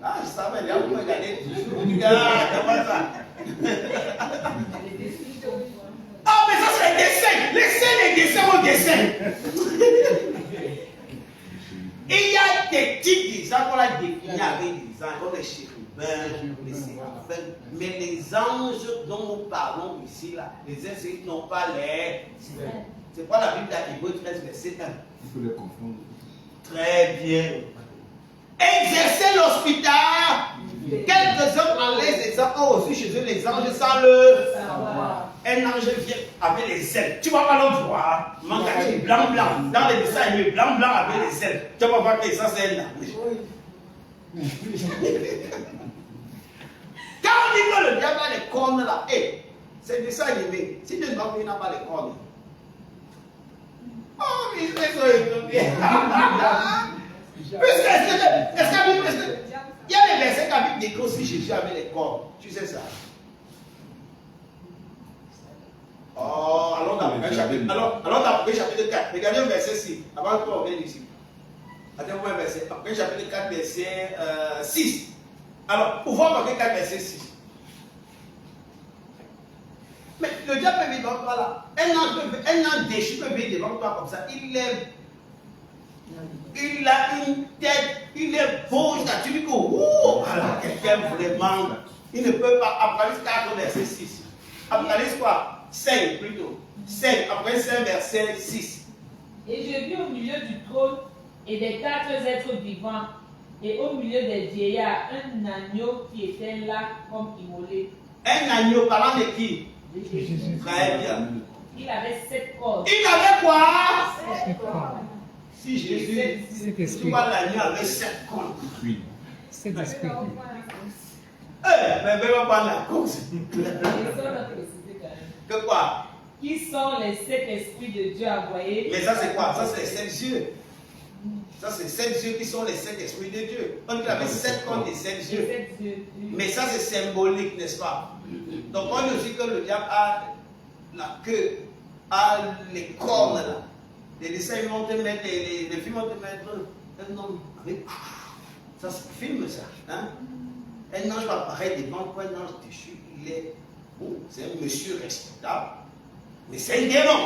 Ah, je savais, là, vous regardez toujours. Ah, comment ça? Ah, mais ça, c'est les dessins. Laissez les dessins au dessin. Il y a des types ça qu'on l'a défini avec les anges, comme les chérubins, les séraphins. Mais les anges dont nous parlons ici, là, les insectes n'ont pas les. C'est quoi la Bible d'Hébreux 13, verset 1? Il faut les confondre. Très bien. Exercer l'hospital. Quelques-uns enlèvent les anges, ont reçu chez eux les anges sans le savoir. Un ange vient avec les ailes. Tu vas pas le voir. Mangati, blanc, blanc. Dans les dessins animés, blanc, blanc avec les ailes. Tu vas voir que ça, c'est un ange. Quand on dit que le diable a les cornes là, hey, c'est dessin animé. Si tu n'as pas les cornes. Oh, mais c'est ça, est-ce qu'il y a des versets qui la Bible décrit aussi Jésus avec les cornes? Tu sais ça? Oh, allons dans le chapitre 4. Regardez le verset 6. Avant que on vienne ici. Attends-moi un verset. Après chapitre 4, verset 6. Alors, pour voir marquer 4, verset 6. Mais le diable peut venir devant toi là. Un ange déchu peut venir devant toi comme ça. Il a une tête, il est beau, tu dis que alors quelqu'un vraiment, il ne peut pas. Apocalypse 4, verset 6. Apocalypse quoi? 5 plutôt. 5, après 5, verset 6. Et je vis au milieu du trône et des 4 êtres vivants, et au milieu des vieillards, un agneau qui était là comme immolé. Un agneau parlant de qui? De Jésus. Très bien. Il avait 7 cornes. Il avait quoi? 7 cornes. Si Jésus, tu vois l'agneau avec 7 cornes. Oui. C'est l'esprit. Mais ne pas la cause. Que quoi? Qui sont les 7 esprits de Dieu envoyés? Mais ça c'est quoi? Ça c'est 7 yeux. Ça c'est 7 yeux qui sont les 7 esprits de Dieu. On dit qu'il avait 7 cornes et 7 yeux. Mais ça c'est symbolique, n'est-ce pas? Donc on dit aussi que le diable a la queue, a les cornes là. Les dessins ils vont te mettre, les films vont te mettre un homme avec. Ça c'est film ça. Hein? Un ange va apparaître devant toi, un ange déchu, il est. Oh, c'est un monsieur respectable. Mais c'est un démon.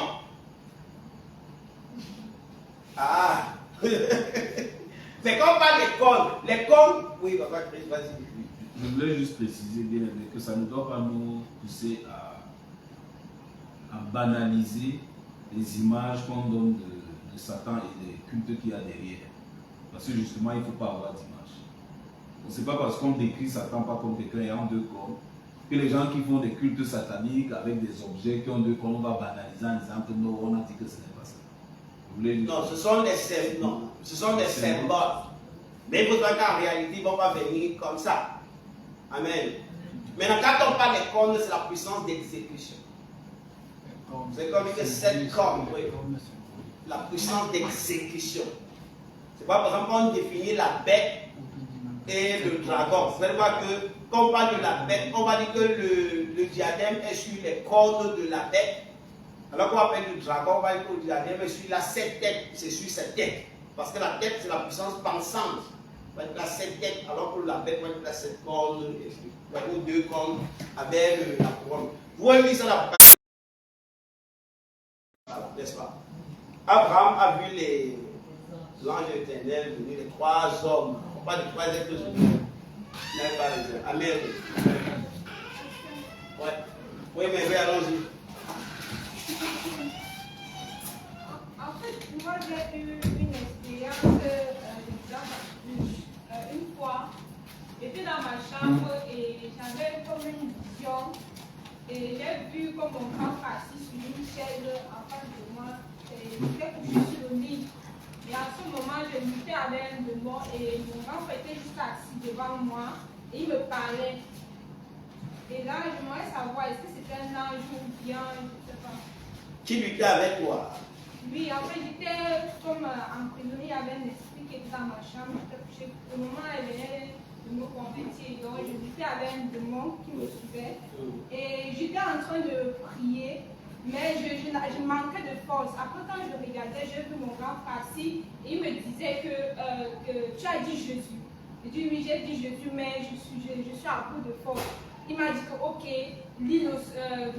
Ah. Mais quand on parle des cornes, oui, papa Christ, vas-y. Je voulais juste préciser bien que ça ne doit pas nous pousser à banaliser les images qu'on donne de Satan et des cultes qu'il y a derrière. Parce que justement, il ne faut pas avoir d'image. Ce n'est pas parce qu'on décrit Satan pas comme quelqu'un ayant 2 cornes que les gens qui font des cultes sataniques avec des objets qui ont 2 cornes, on va banaliser en disant que non, on a dit que ce n'est pas ça. Non, ce sont des symboles. Non, ce sont des symboles. Mais il faudra qu'en réalité, ils ne vont pas venir comme ça. Amen. Maintenant, quand on parle des cornes, c'est la puissance d'exécution. C'est comme que 7 cornes, oui. La puissance d'exécution. C'est pas par exemple qu'on définit la bête et le dragon. Vous allez voir que quand on parle de la bête, on va dire que le diadème est sur les cornes de la bête. Alors qu'on appelle le dragon, on va dire que le diadème est sur la 7 têtes. C'est sur cette tête. Parce que la tête, c'est la puissance pensante. On va dire la 7 têtes, alors que la bête, on va dire la 7 cornes, ou 2 cornes avec la couronne. Vous voyez ça là. N'est-ce pas? Abraham a vu l'ange éternel venir, les 3 hommes. On parle de 3 êtres humains. Il n'avait pas les hommes. Amen. Ouais. Oui, mais oui, allons-y. En fait, moi j'ai eu une expérience une fois. J'étais dans ma chambre et j'avais comme une vision. Et j'ai vu comme mon grand assis sur une chaise en face de moi. Et j'étais couché sur le lit. Et à ce moment, je luttais avec un démon et mon grand frère était juste assis devant moi et il me parlait. Et là, je voulais savoir est-ce que c'était un ange ou bien, je ne sais pas. Qui luttait avec toi? Oui, en fait, j'étais comme emprisonnée, il y avait un esprit qui était dans ma chambre. J'étais couchée. Au moment où elle venait de me convertir, donc je luttais avec un démon qui me suivait. Et j'étais en train de prier. Mais je manquais de force. Après, quand je regardais, j'ai vu mon grand frère assis et il me disait que tu as dit Jésus. J'ai dit oui, j'ai dit Jésus, mais je suis à bout de force. Il m'a dit que ok, lis le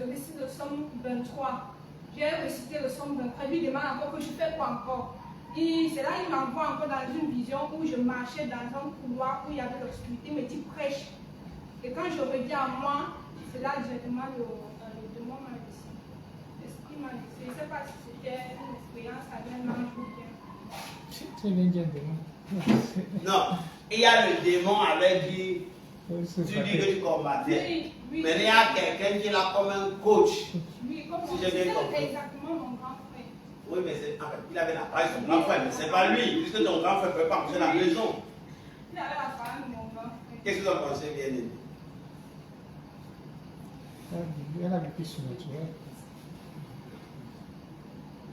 récit de Somme 23. J'ai récité le Somme 23. Il lui demande encore que je fais quoi encore. C'est là qu'il m'envoie encore dans une vision où je marchais dans un couloir où il y avait l'obscurité. Il me dit prêche. Et quand je reviens à moi, c'est là directement le démon m'a laissé. L'esprit m'a laissé. Je ne sais pas si c'était une expérience avec un ange ou bien. C'est bien dit un démon. Non, il y a le démon avec qui C'est tu ça. dis que tu combattais. Oui, Mais il y a quelqu'un qui est là comme un coach. oui, comme Si j'ai bien compris. c'était exactement mon grand frère. Oui, mais en fait, il avait la page de son grand frère, mais c'est pas lui, puisque ton grand frère ne peut pas marcher dans la maison. Il avait la femme de mon grand frère. Qu'est-ce que vous en pensez, bien aimé? Elle a vécu surnaturel.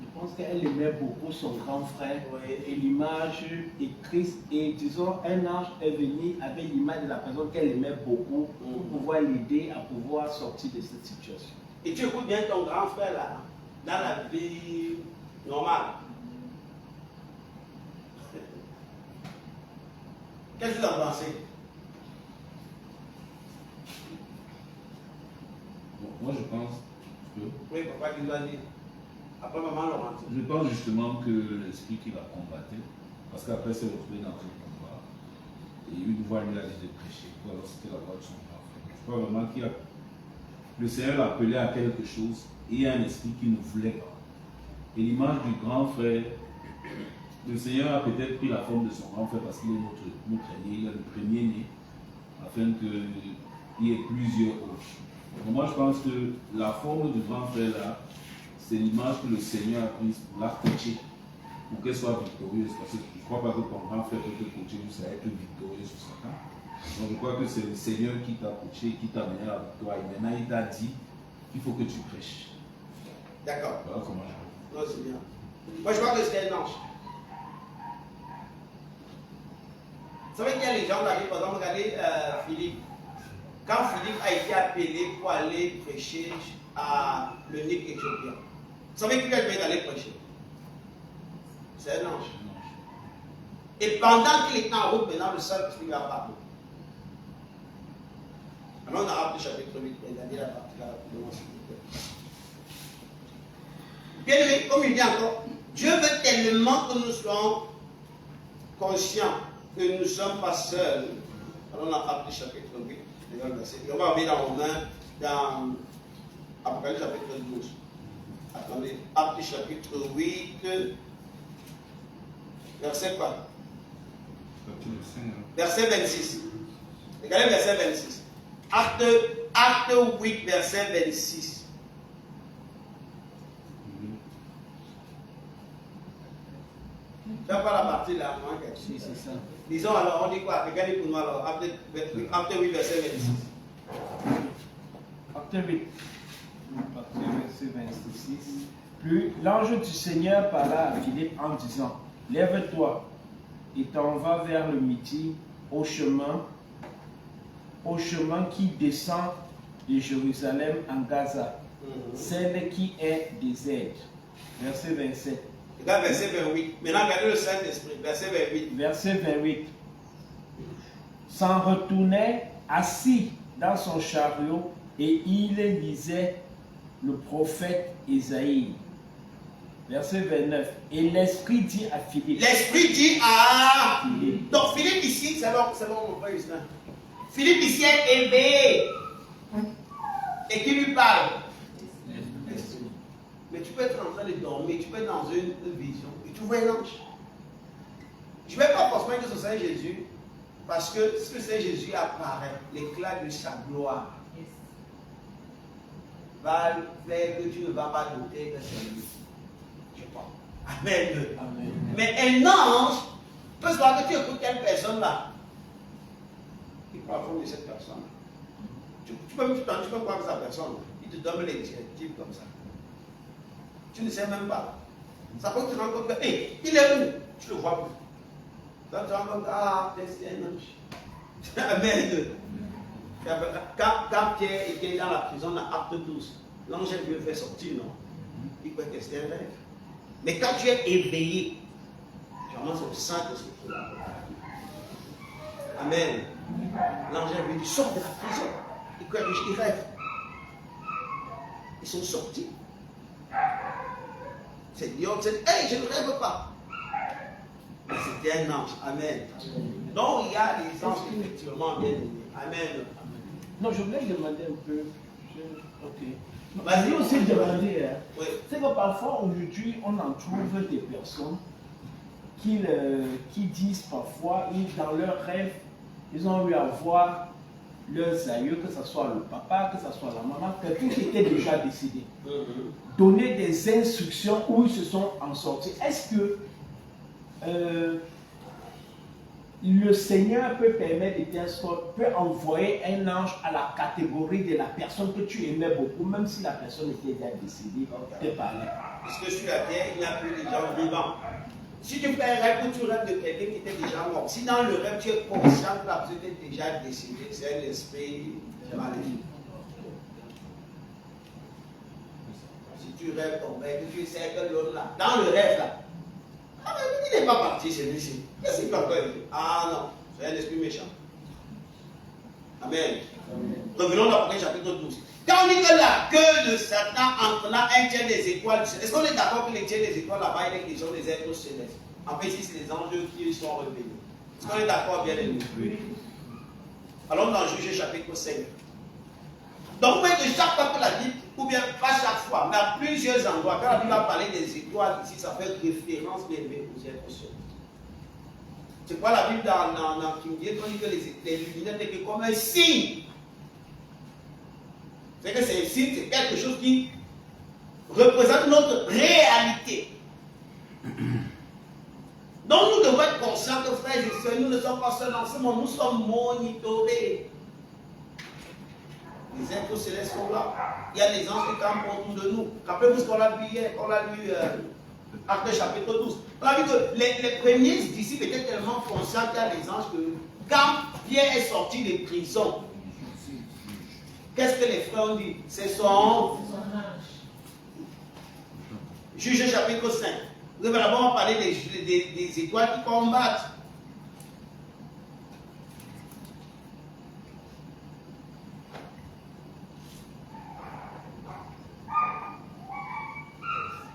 Je pense qu'elle aimait beaucoup son grand frère et l'image et Christ. Et disons, un ange est venu avec l'image de la personne qu'elle aimait beaucoup pour pouvoir l'aider à pouvoir sortir de cette situation. Et tu écoutes bien ton grand frère là, dans la vie normale. Qu'est-ce que vous en pensez? Bon, moi, je pense que Oui, papa qui doit dire. Après maman Laurent. je pense justement que l'esprit qui l'a combattu, parce qu'après c'est retrouvé dans un combat, et une voix lui a dit de prêcher, alors c'était la voix de son grand frère. Je crois vraiment qu'il y a le Seigneur l'appelait à quelque chose, et il y a un esprit qui ne voulait pas. Et l'image du grand frère, le Seigneur a peut-être pris la forme de son grand frère parce qu'il est notre aîné, il est le premier-né, afin qu'il y ait plusieurs autres. Donc moi je pense que la forme du grand frère là, c'est l'image que le Seigneur a prise pour la coacher, pour qu'elle soit victorieuse. Parce que je ne crois pas que ton grand frère peut te coacher jusqu'à être victorieux sur Satan. Donc je crois que c'est le Seigneur qui t'a coaché, qui t'a mené à la victoire. Et maintenant il t'a dit qu'il faut que tu prêches. D'accord. Voilà comment je vois. Non, c'est bien. Moi, je crois que c'est un ange. Vous savez qu'il y a les gens, par exemple, regardez Philippe. Quand Philippe a été appelé pour aller prêcher à l'eunuque éthiopien, vous savez qui lui a demandé d'aller prêcher? C'est un ange. Et pendant qu'il était en route, maintenant, le Saint-Esprit lui a parlé. Alors, on a rappelé chapitre 8, regardez la partie là, bien aimé, comme il dit encore, Dieu veut tellement que nous soyons conscients que nous ne sommes pas seuls. Alors on a rappelé chapitre 8, on va revenir dans Romains, dans Apocalypse chapitre 12. Attendez, Actes chapitre 8, verset quoi? Verset 26. Regardez verset 26. Acte 8, verset 26. Tu n'as pas la partie là, moi. Si, c'est ça. Disons alors, on dit quoi? Regardez pour nous alors, Acte 8, verset 26. Acte 8. Acte verset 26. Puis l'ange du Seigneur parla à Philippe en disant, lève-toi et t'en vas vers le midi au chemin qui descend de Jérusalem en Gaza, celle qui est déserte. Verset 27. Regarde verset 28. Maintenant, regardez le Saint-Esprit. Verset 28. Verset 28. S'en retournait assis dans son chariot et il lisait le prophète Isaïe. Verset 29. Et l'Esprit dit à Philippe. L'Esprit dit à Philippe. Donc Philippe ici, c'est bon mon frère Justin. Philippe ici est éveillé. Et qui lui parle? Mais tu peux être en train de dormir, tu peux être dans une vision et tu vois un ange. Je ne vais pas forcément que ce soit Jésus, parce que ce que c'est Jésus apparaît, l'éclat de sa gloire va faire que tu ne vas pas douter que c'est lui. Je crois. Amen. Amen. Mais un ange peut se voir que tu écoutes telle personne là. Il prend la forme de cette personne. Tu peux croire que sa personne, il te donne les directives comme ça. Tu ne sais même pas. Ça peut te rendre compte que, hé, il est où? Tu le vois plus. Ça te rend compte, ah, c'est un ange. Amen. Quand Pierre était dans la prison, dans Acte 12, l'ange lui fait sortir, non? Il croit que c'était un rêve. Mais quand tu es éveillé, tu commences au Saint-Esprit. Amen. L'ange lui dit, sors de la prison. Il croit qu'il rêve. Ils sont sortis. C'est Dieu, c'est, hey, je ne rêve pas. Mais c'était un ange. Amen. Donc il y a des anges effectivement bien aimés. Amen. Non, je voulais demander un peu. Ok. Vas-y. Je voulais aussi demander. Oui. C'est que parfois, aujourd'hui, on en trouve des personnes qui disent parfois, dans leurs rêves, ils ont eu à voir leurs aïeux, que ce soit le papa, que ce soit la maman, quelqu'un qui était déjà décédé. Donner des instructions où ils se sont en sortis. Est-ce que le Seigneur peut permettre de telle sorte, peut envoyer un ange à la catégorie de la personne que tu aimais beaucoup, même si la personne était déjà décédée, te parler? Parce que sur la terre, il n'y a plus de gens vivants. Si tu fais un rêve où tu rêves de quelqu'un qui était déjà mort, si dans le rêve tu es conscient que la personne était déjà décédée, c'est un esprit maléfique. Si tu rêves ton rêve, tu sais que l'homme là, dans le rêve là, ah mais il n'est pas parti celui-ci. Qu'est-ce qu'il fait encore? Ah non, c'est un esprit méchant. Amen. Revenons dans l'Apocalypse chapitre 12. Quand on dit que la queue de Satan entraîna un tiers des étoiles, est-ce qu'on est d'accord que les tiers des étoiles là-bas, il est question des êtres célestes? En fait, ici, c'est les anges qui sont révélés. Est-ce qu'on est d'accord bien aimé? Oui. Allons dans Juge chapitre 5. Donc, vous voyez que chaque fois que la Bible, ou bien pas chaque fois, mais à plusieurs endroits, quand la Bible va parler des étoiles, ici, ça fait référence bien aimé aux êtres célestes. C'est quoi la Bible dans King James, on dit que les lumières n'étaient que comme un signe. C'est que c'est un signe, c'est quelque chose qui représente notre réalité. Donc nous devons être conscients que frères et sœurs, nous ne sommes pas seuls dans ce monde, nous sommes monitorés. Les êtres célestes sont là. Il y a des anges qui campent autour de nous. Rappelez-vous ce qu'on a vu hier, qu'on a lu Actes chapitre 12. On a vu que les premiers disciples étaient tellement conscients qu'il y a des anges que quand Pierre est sorti de prison, qu'est-ce que les frères ont dit? C'est son ange. Juge chapitre 5. Vous avez d'abord parlé des étoiles qui combattent.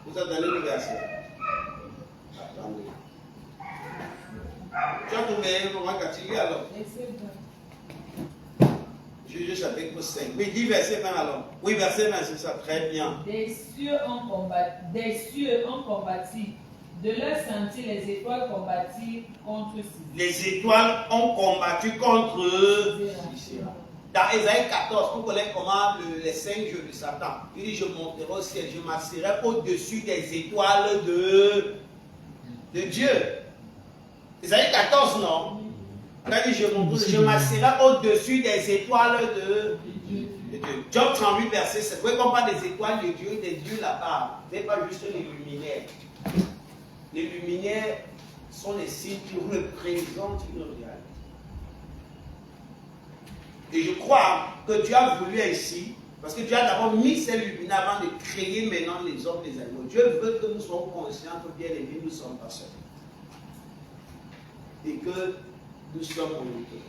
Vous avez donné le verset. Attendez. Tu as trouvé comment Cathy alors? Juge chapitre 5. Oui, dis verset 20 alors. Oui, verset 20, c'est ça, très bien. Des cieux ont combattu. De leur sentier, les étoiles combattirent contre Sisera. Les étoiles ont combattu contre Sisera. Dans Ésaïe 14, on connaît comment les 5 jeux de Satan. Il dit, je monterai au ciel, je m'assirai au-dessus des étoiles de Dieu. Ésaïe 14, non? Il dit, je m'assirai au-dessus des étoiles de Dieu. Job 38, verset 7. Vous voyez qu'on parle des étoiles de Dieu, des dieux là-bas. Ce n'est pas juste les luminaires. Les luminaires sont les signes qui représentent une réalité. Et je crois que Dieu a voulu ainsi, parce que Dieu a d'abord mis ces luminaires avant de créer maintenant les hommes, les animaux. Dieu veut que nous soyons conscients que bien aimés, nous ne sommes pas seuls. Et que nous sommes unités.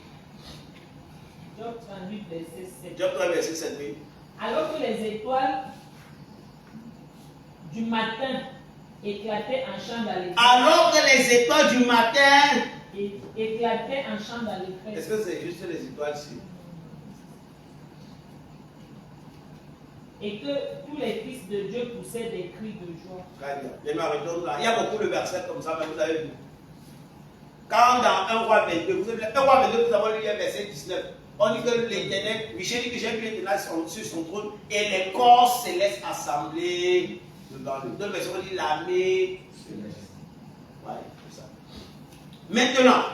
Job 38, verset 7. Job 38, verset 7, oui. Alors que les étoiles du matin éclataient en chant d'allégresse. Alors que les étoiles du matin éclataient en chant d'allégresse. Est-ce que c'est juste les étoiles-ci? Et que tous les fils de Dieu poussaient des cris de joie. Très bien. Je m'arrête là. Il y a beaucoup de versets comme ça, mais vous avez vu. Quand dans 1 roi 22, vous avez 1 roi 22, vous avez lu le verset 19. On dit que l'Éternel, Michel dit que j'ai vu l'Éternel sur son trône et les corps célestes assemblés devant lui. D'autres versions on dit l'armée céleste. Ouais, c'est ça. Maintenant,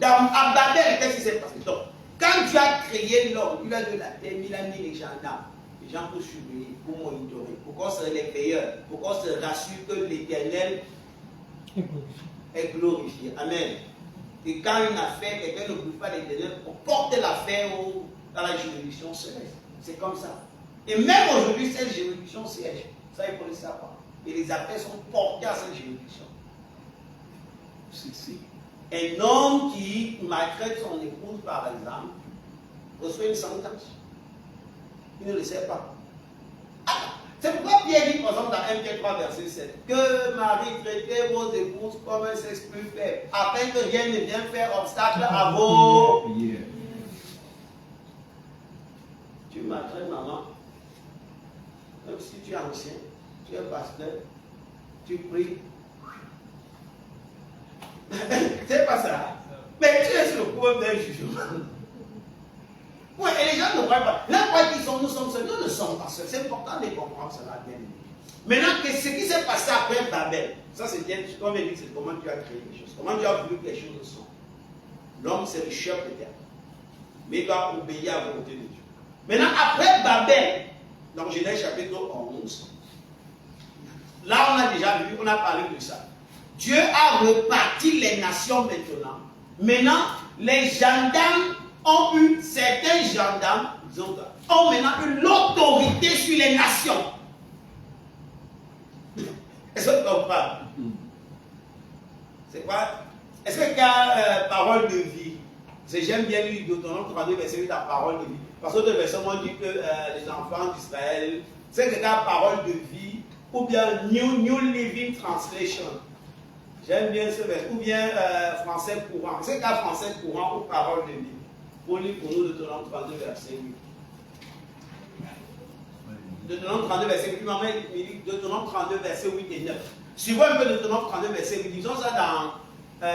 à Babel, qu'est-ce qui s'est passé? Donc, quand Dieu a créé l'homme, il a de la terre, il a mis les gendarmes. Les gens pour surveiller, pour monitorer, pour qu'on se réveille, pour qu'on se rassure que l'Éternel est glorifié. Amen. Et quand une affaire, quelqu'un ne glorifie pas l'Éternel, on porte l'affaire dans la juridiction céleste. C'est comme ça. Et même aujourd'hui, cette juridiction siège. Ça, il faut le savoir. Et les affaires sont portées à cette juridiction. C'est un homme qui maltraite son épouse, par exemple, reçoit une sentence. Il ne le sait pas. Ah, C'est pourquoi Pierre dit, par exemple, dans 1 Pierre 3, verset 7, que Marie traitez vos épouses comme un sexe plus faible, afin que rien ne vienne faire obstacle à vos... Tu m'entraînes, maman, même si tu es ancien, tu es pasteur, tu pries. C'est pas ça. Mais tu es sur le point d'un jugement. Oui, et les gens ne croient pas. Là, quoi qu'ils sont, nous sommes seuls. Nous ne sommes pas seuls. C'est important de comprendre cela bien. Maintenant, ce qui s'est passé après Babel, ça c'est bien, comme il dit, c'est comment tu as créé les choses. Comment tu as voulu que les choses sont. L'homme, c'est le chef de terre. Mais il doit obéir à la volonté de Dieu. Maintenant, après Babel, dans Genèse chapitre 11, là on a déjà vu, on a parlé de ça. Dieu a reparti les nations maintenant. Maintenant, les gendarmes ont eu, certains gendarmes ont maintenant eu l'autorité sur les nations. Est-ce que tu comprends? C'est quoi? Est-ce que tu as parole de vie? J'aime bien lire Deutéronome 32, verset 8, la parole de vie. Parce que le verset on dit que les enfants d'Israël, c'est que tu as parole de vie, ou bien New Living Translation. J'aime bien ce verset, ou bien français courant. C'est qu'il y a français courant ou parole de vie. Pour lire pour nous Deutéronome 32, verset 8. Deutéronome 32, verset 8. Maman, il dit Deutéronome 32, verset 8 et 9. Suivons un peu Deutéronome 32, verset 8. Disons ça dans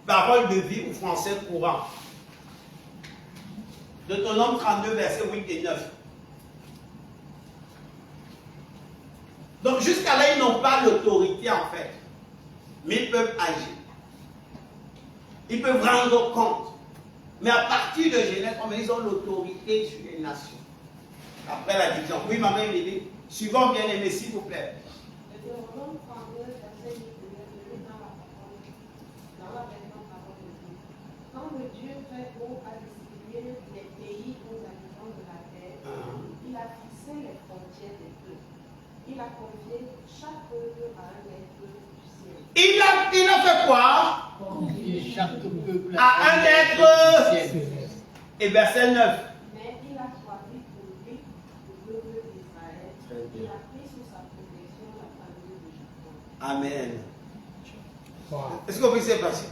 parole de vie ou français courant. Deutéronome 32, verset 8 et 9. Donc jusqu'à là, ils n'ont pas l'autorité en fait. Mais ils peuvent agir. Ils peuvent rendre compte. Mais à partir de Genèse, ils ont l'autorité sur les nations. Après la division. Oui, maman, il dit, suivons bien aimé, s'il vous plaît. Deutéronome 32, verset 8, dans la version parole de Dieu. Quand le Dieu très haut a distribué les pays aux habitants de la terre, il a fixé les frontières des peuples. Il a confié chaque peuple à un être du ciel. Il a fait quoi? Confier chaque peuple À un être. Et verset 9. Mais il a choisi pour lui le peuple d'Israël. Il a pris sous sa protection la famille de Jacob. Amen. Wow. Est-ce que vous s'est passé?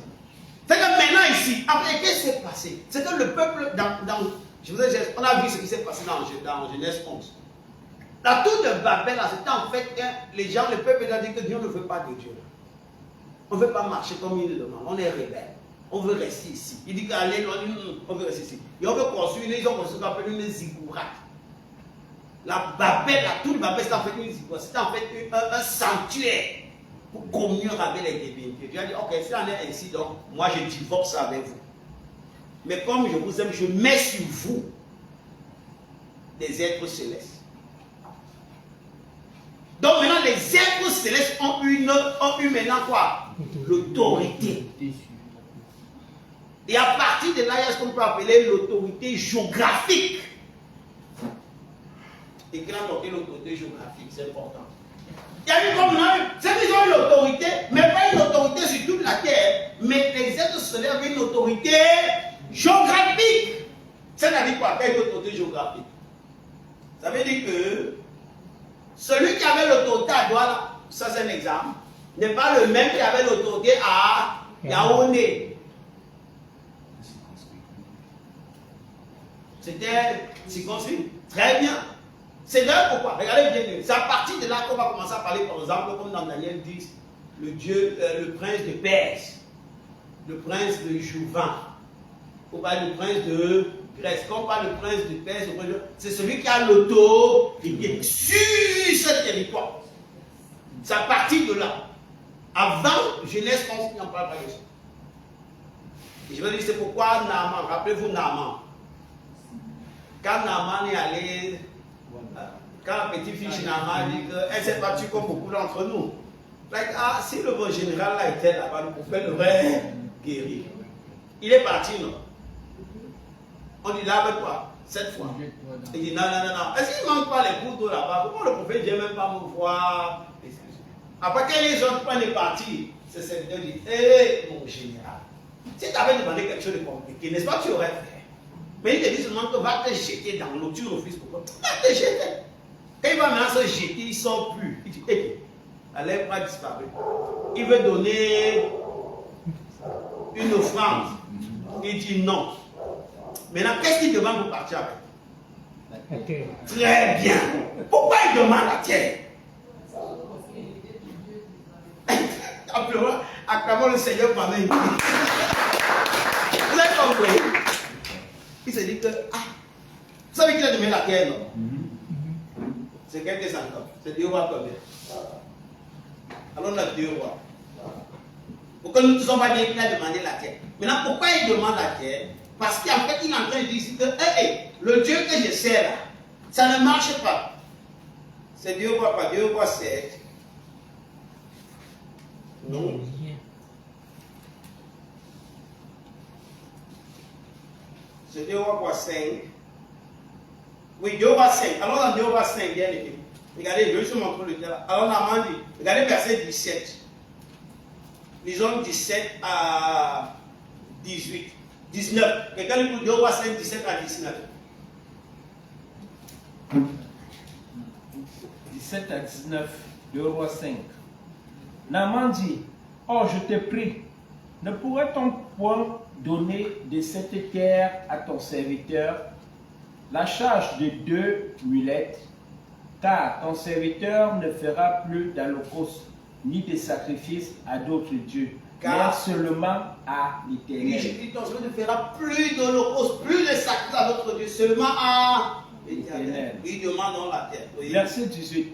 C'est que maintenant ici, après, qu'est-ce qui s'est passé? C'est que le peuple, on a vu ce qui s'est passé dans Genèse 11. La tour de Babel, c'était en fait, les gens, le peuple a dit que Dieu ne veut pas de Dieu. On ne veut pas marcher comme il le demande. On est rebelle. On veut rester ici. Il dit qu'allez, on veut rester ici. Et on veut construire, ils ont construit ce qu'on appelle une ziggurat. La Babel, la tour de Babel, c'était en fait une ziggurat. C'était en fait un sanctuaire pour communier avec les divinités. Dieu a dit, ok, si on est ainsi, donc moi je divorce avec vous. Mais comme je vous aime, je mets sur vous des êtres célestes. Donc maintenant, les êtres célestes ont eu maintenant quoi? L'autorité. Et à partir de là, il y a ce qu'on peut appeler l'autorité géographique. Et quand on dit l'autorité géographique, c'est important. Il y a eu comme c'est qu'ils ont une autorité, mais pas une autorité sur toute la terre, mais les êtres célestes avaient une autorité géographique. Ça veut dire quoi? Quelle est l'autorité géographique? Ça veut dire que celui qui avait l'autorité à Douala, ça c'est un exemple, n'est pas le même qui avait l'autorité à Yaoundé. C'était circonscrit. Très bien. C'est là pourquoi. Regardez bien. C'est à partir de là qu'on va commencer à parler, par exemple, comme dans Daniel 10, le prince de Perse, le prince de Jouvan. On parle du prince de Grèce. Quand on parle du prince de Perse, c'est celui qui a l'autorité sur ce territoire. C'est à partir de là. Avant Genèse 11, il n'en parle pas de ça. Et je veux dire, c'est pourquoi Naaman, rappelez-vous Naaman. Quand Naaman est allé, quand petit fils Naaman dit qu'elle s'est battue comme beaucoup d'entre nous. Like, si le bon général là était là-bas, le prophète aurait guéri. Il est parti, non? On dit là avec quoi? 7 fois. Il dit non. Est-ce qu'il ne manque pas les couteaux là-bas? Pourquoi le prophète ne vient même pas me voir? Après que les autres prennent parti, ce serviteur dit, hé mon général, si tu avais demandé quelque chose de compliqué, n'est-ce pas, tu aurais fait. Mais il te dit seulement que va te jeter dans l'eau, tu refuses pourquoi? Va te jeter. Quand il va maintenant se jeter, il ne sort plus. Il dit, hé, la lèvre a disparu. Il veut donner une offrande. Il dit non. Maintenant, qu'est-ce qu'il demande pour partir avec? La terre. Très bien. Pourquoi il demande la terre? Acclamons le Seigneur par main. Vous avez compris? Il se dit que, ah, vous savez qu'il a demandé la terre, non? C'est quelques centaines. C'est 2 rois combien? Alors on a 2 rois. Pourquoi nous ne sommes pas dire qu'il a demandé la terre? Maintenant, pourquoi il demande la terre? Parce qu'en fait, il est en train de dire ici que le Dieu que je sers là, ça ne marche pas. C'est 2 rois, pas 2 rois 7. Non. C'est 2 rois 5. Oui, 2 rois 5. Alors dans 2 rois 5, bien aimé. Regardez, je vais juste montrer le terrain. Alors Naaman dit, regardez verset 17. Disons 17 à 18. 19. Quelqu'un dit 2 rois 5, 17 à 19. 17 à 19, 2 rois 5. Naaman dit, oh, je te prie, ne pourrait-on point donner de cette terre à ton serviteur la charge de 2 mulettes, car ton serviteur ne fera plus d'holocauste ni de sacrifice à d'autres dieux, mais seulement à l'Éternel. Oui, ton serviteur ne fera plus d'holocauste, plus de sacrifice à d'autres dieux, seulement à l'Éternel. Il demande dans la terre. Oui. Verset 18.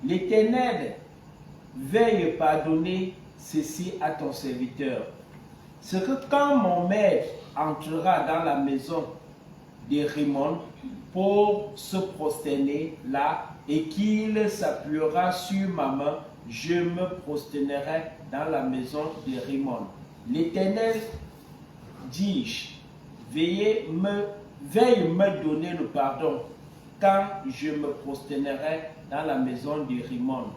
L'Éternel veille pardonner ceci à ton serviteur. C'est que quand mon maître entrera dans la maison de Rimon pour se prosterner là et qu'il s'appuiera sur ma main, je me prosternerai dans la maison de Rimon. L'Éternel, dis-je, veille me donner le pardon quand je me prosternerai dans la maison de Rimon.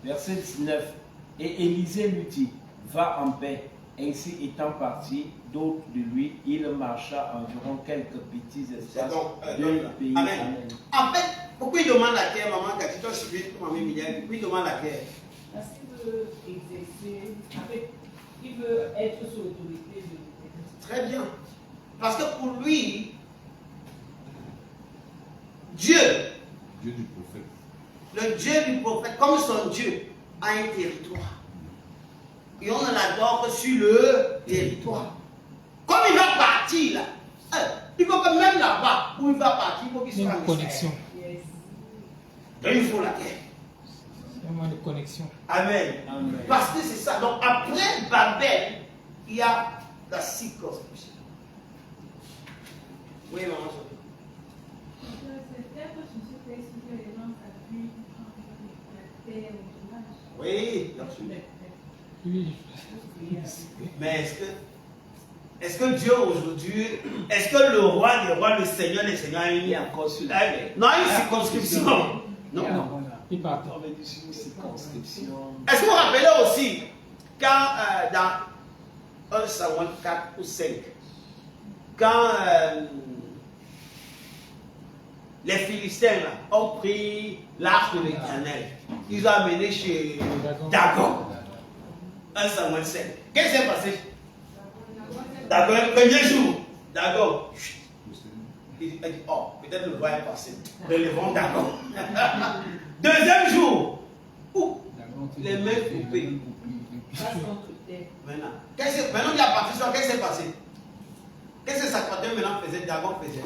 Verset 19. Et Élisée lui dit, va en paix. Ainsi étant parti, d'autres de lui, il marcha environ quelques petits espaces de pays. Amen. En fait, pourquoi il demande la terre, maman, quand tu as suivi, pourquoi il demande la terre? Parce qu'il veut exercer, en fait, il veut être sous l'autorité de l'Éternel. Très bien. Parce que pour lui, Dieu Dieu du prophète. Le Dieu du prophète, comme son Dieu, a un territoire. Et on ne l'adore que sur le territoire. Comme il va partir là, il faut que même là-bas, où il va partir, il faut qu'il soit Une connexion. Donc il faut la terre. Vraiment une connexion. Amen. Amen. Parce que c'est ça. Donc après Babel, il y a la circonscription. Oui, maman. C'est peut-être que sur ce texte que les gens s'appuient pour la terre au village. Oui, bien sûr. Oui. Mais est-ce que Dieu aujourd'hui, est-ce que le roi des rois, le Seigneur des seigneurs, il y a encore sur la non, une circonscription. Non. Il part. On va dire une circonscription. Est-ce que vous vous rappelez aussi quand dans 1 Samuel 4 ou 5, quand les Philistins là, ont pris l'arche de l'Éternel, ils ont amené chez Dagon. 1 Samuel 5. Qu'est-ce qui s'est passé? Dagon, le premier jour, Dagon. Il dit, oh, peut-être le roi est passé. Relevons Dagon. Deuxième jour, les mains coupées. Maintenant, il y a partition, qu'est-ce qui s'est passé? Qu'est-ce que Sacrateur maintenant faisait, Dagon faisait?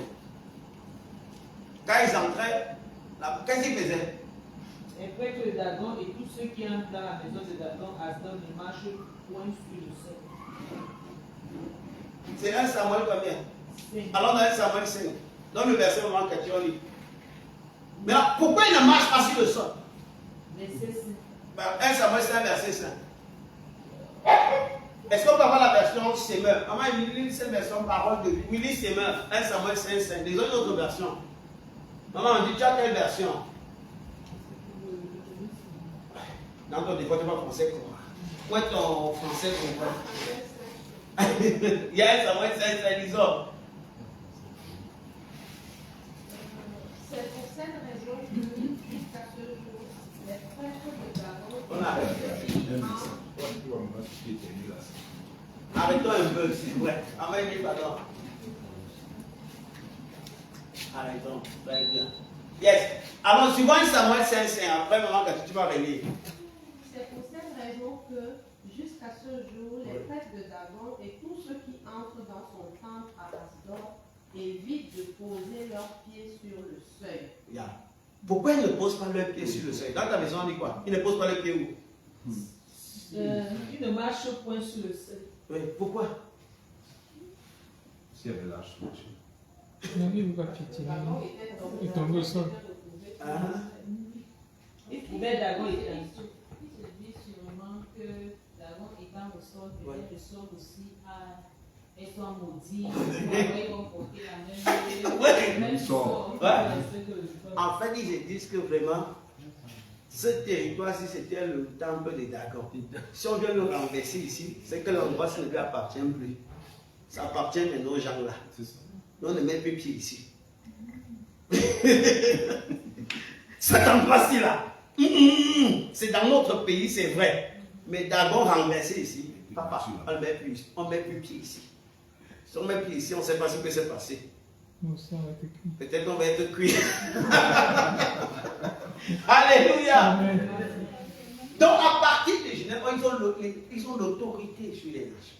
Quand ils entraient, qu'est-ce qu'ils faisaient? Les prêtres de Dagon et tous ceux qui entrent dans la maison de Dagon, Asdod ne marchent point sur le sol. C'est 1 Samuel combien? Alors dans 1 Samuel 5, dans le verset au moment que tu as lu. Mais là, pourquoi il ne marche pas sur le sol? Verset 5. 1 Samuel 5, verset 5. Est-ce qu'on peut avoir la version Semeur? Maman, il lit cette version parole de Willy Semeur, 1 Samuel 5, 5. Les autres versions. Maman, on dit, tu as quelle version? Non, toi, des fois, tu n'es pas français comme moi. Où est ton français comme moi? Il y a 1 Samuel 5, 5, disons. C'est pour cette raison que un médecin. Tu vois, moi, qui était nul là. Arrêtons un peu, c'est vrai. Amen, pardon. Arrêtons, très bien. Yes. Alors, suivant Samuel 5, après, maman, tu vas relire. C'est pour cette raison que, jusqu'à ce jour, les prêtres de Dagon et tous ceux qui entrent dans son temple à Asdor évitent de poser leurs pieds sur le seuil. Yeah. Pourquoi ils ne posent pas leurs pieds sur le seuil? Dans ta maison, on dit quoi? Ils ne posent pas leurs pieds où? Tu ne marches point sur le seuil. Oui, pourquoi? S'il y avait la chose. Non, il va piétiner. Il tombe au sol. Mais Dagon était Il se dit sûrement que Dagon étant au sol, peut-être le sol aussi est soit maudit. Ils vont porter la même sort. En fait, ils se disent que vraiment, ce territoire-ci, c'était le temple de Dagon. Si on vient le renverser ici, c'est que l'endroit, ça ne lui appartient plus. Ça appartient maintenant aux gens là. On ne met plus pied ici. Cet endroit-ci là, c'est dans notre pays, c'est vrai. Mais Dagon renversé ici, papa, on ne met plus pied ici. Si on met pied ici, on ne sait pas ce qui s'est passé. Peut-être qu'on va être cuit. Alléluia. Donc à partir de Genève, ils ont l'autorité sur les nations.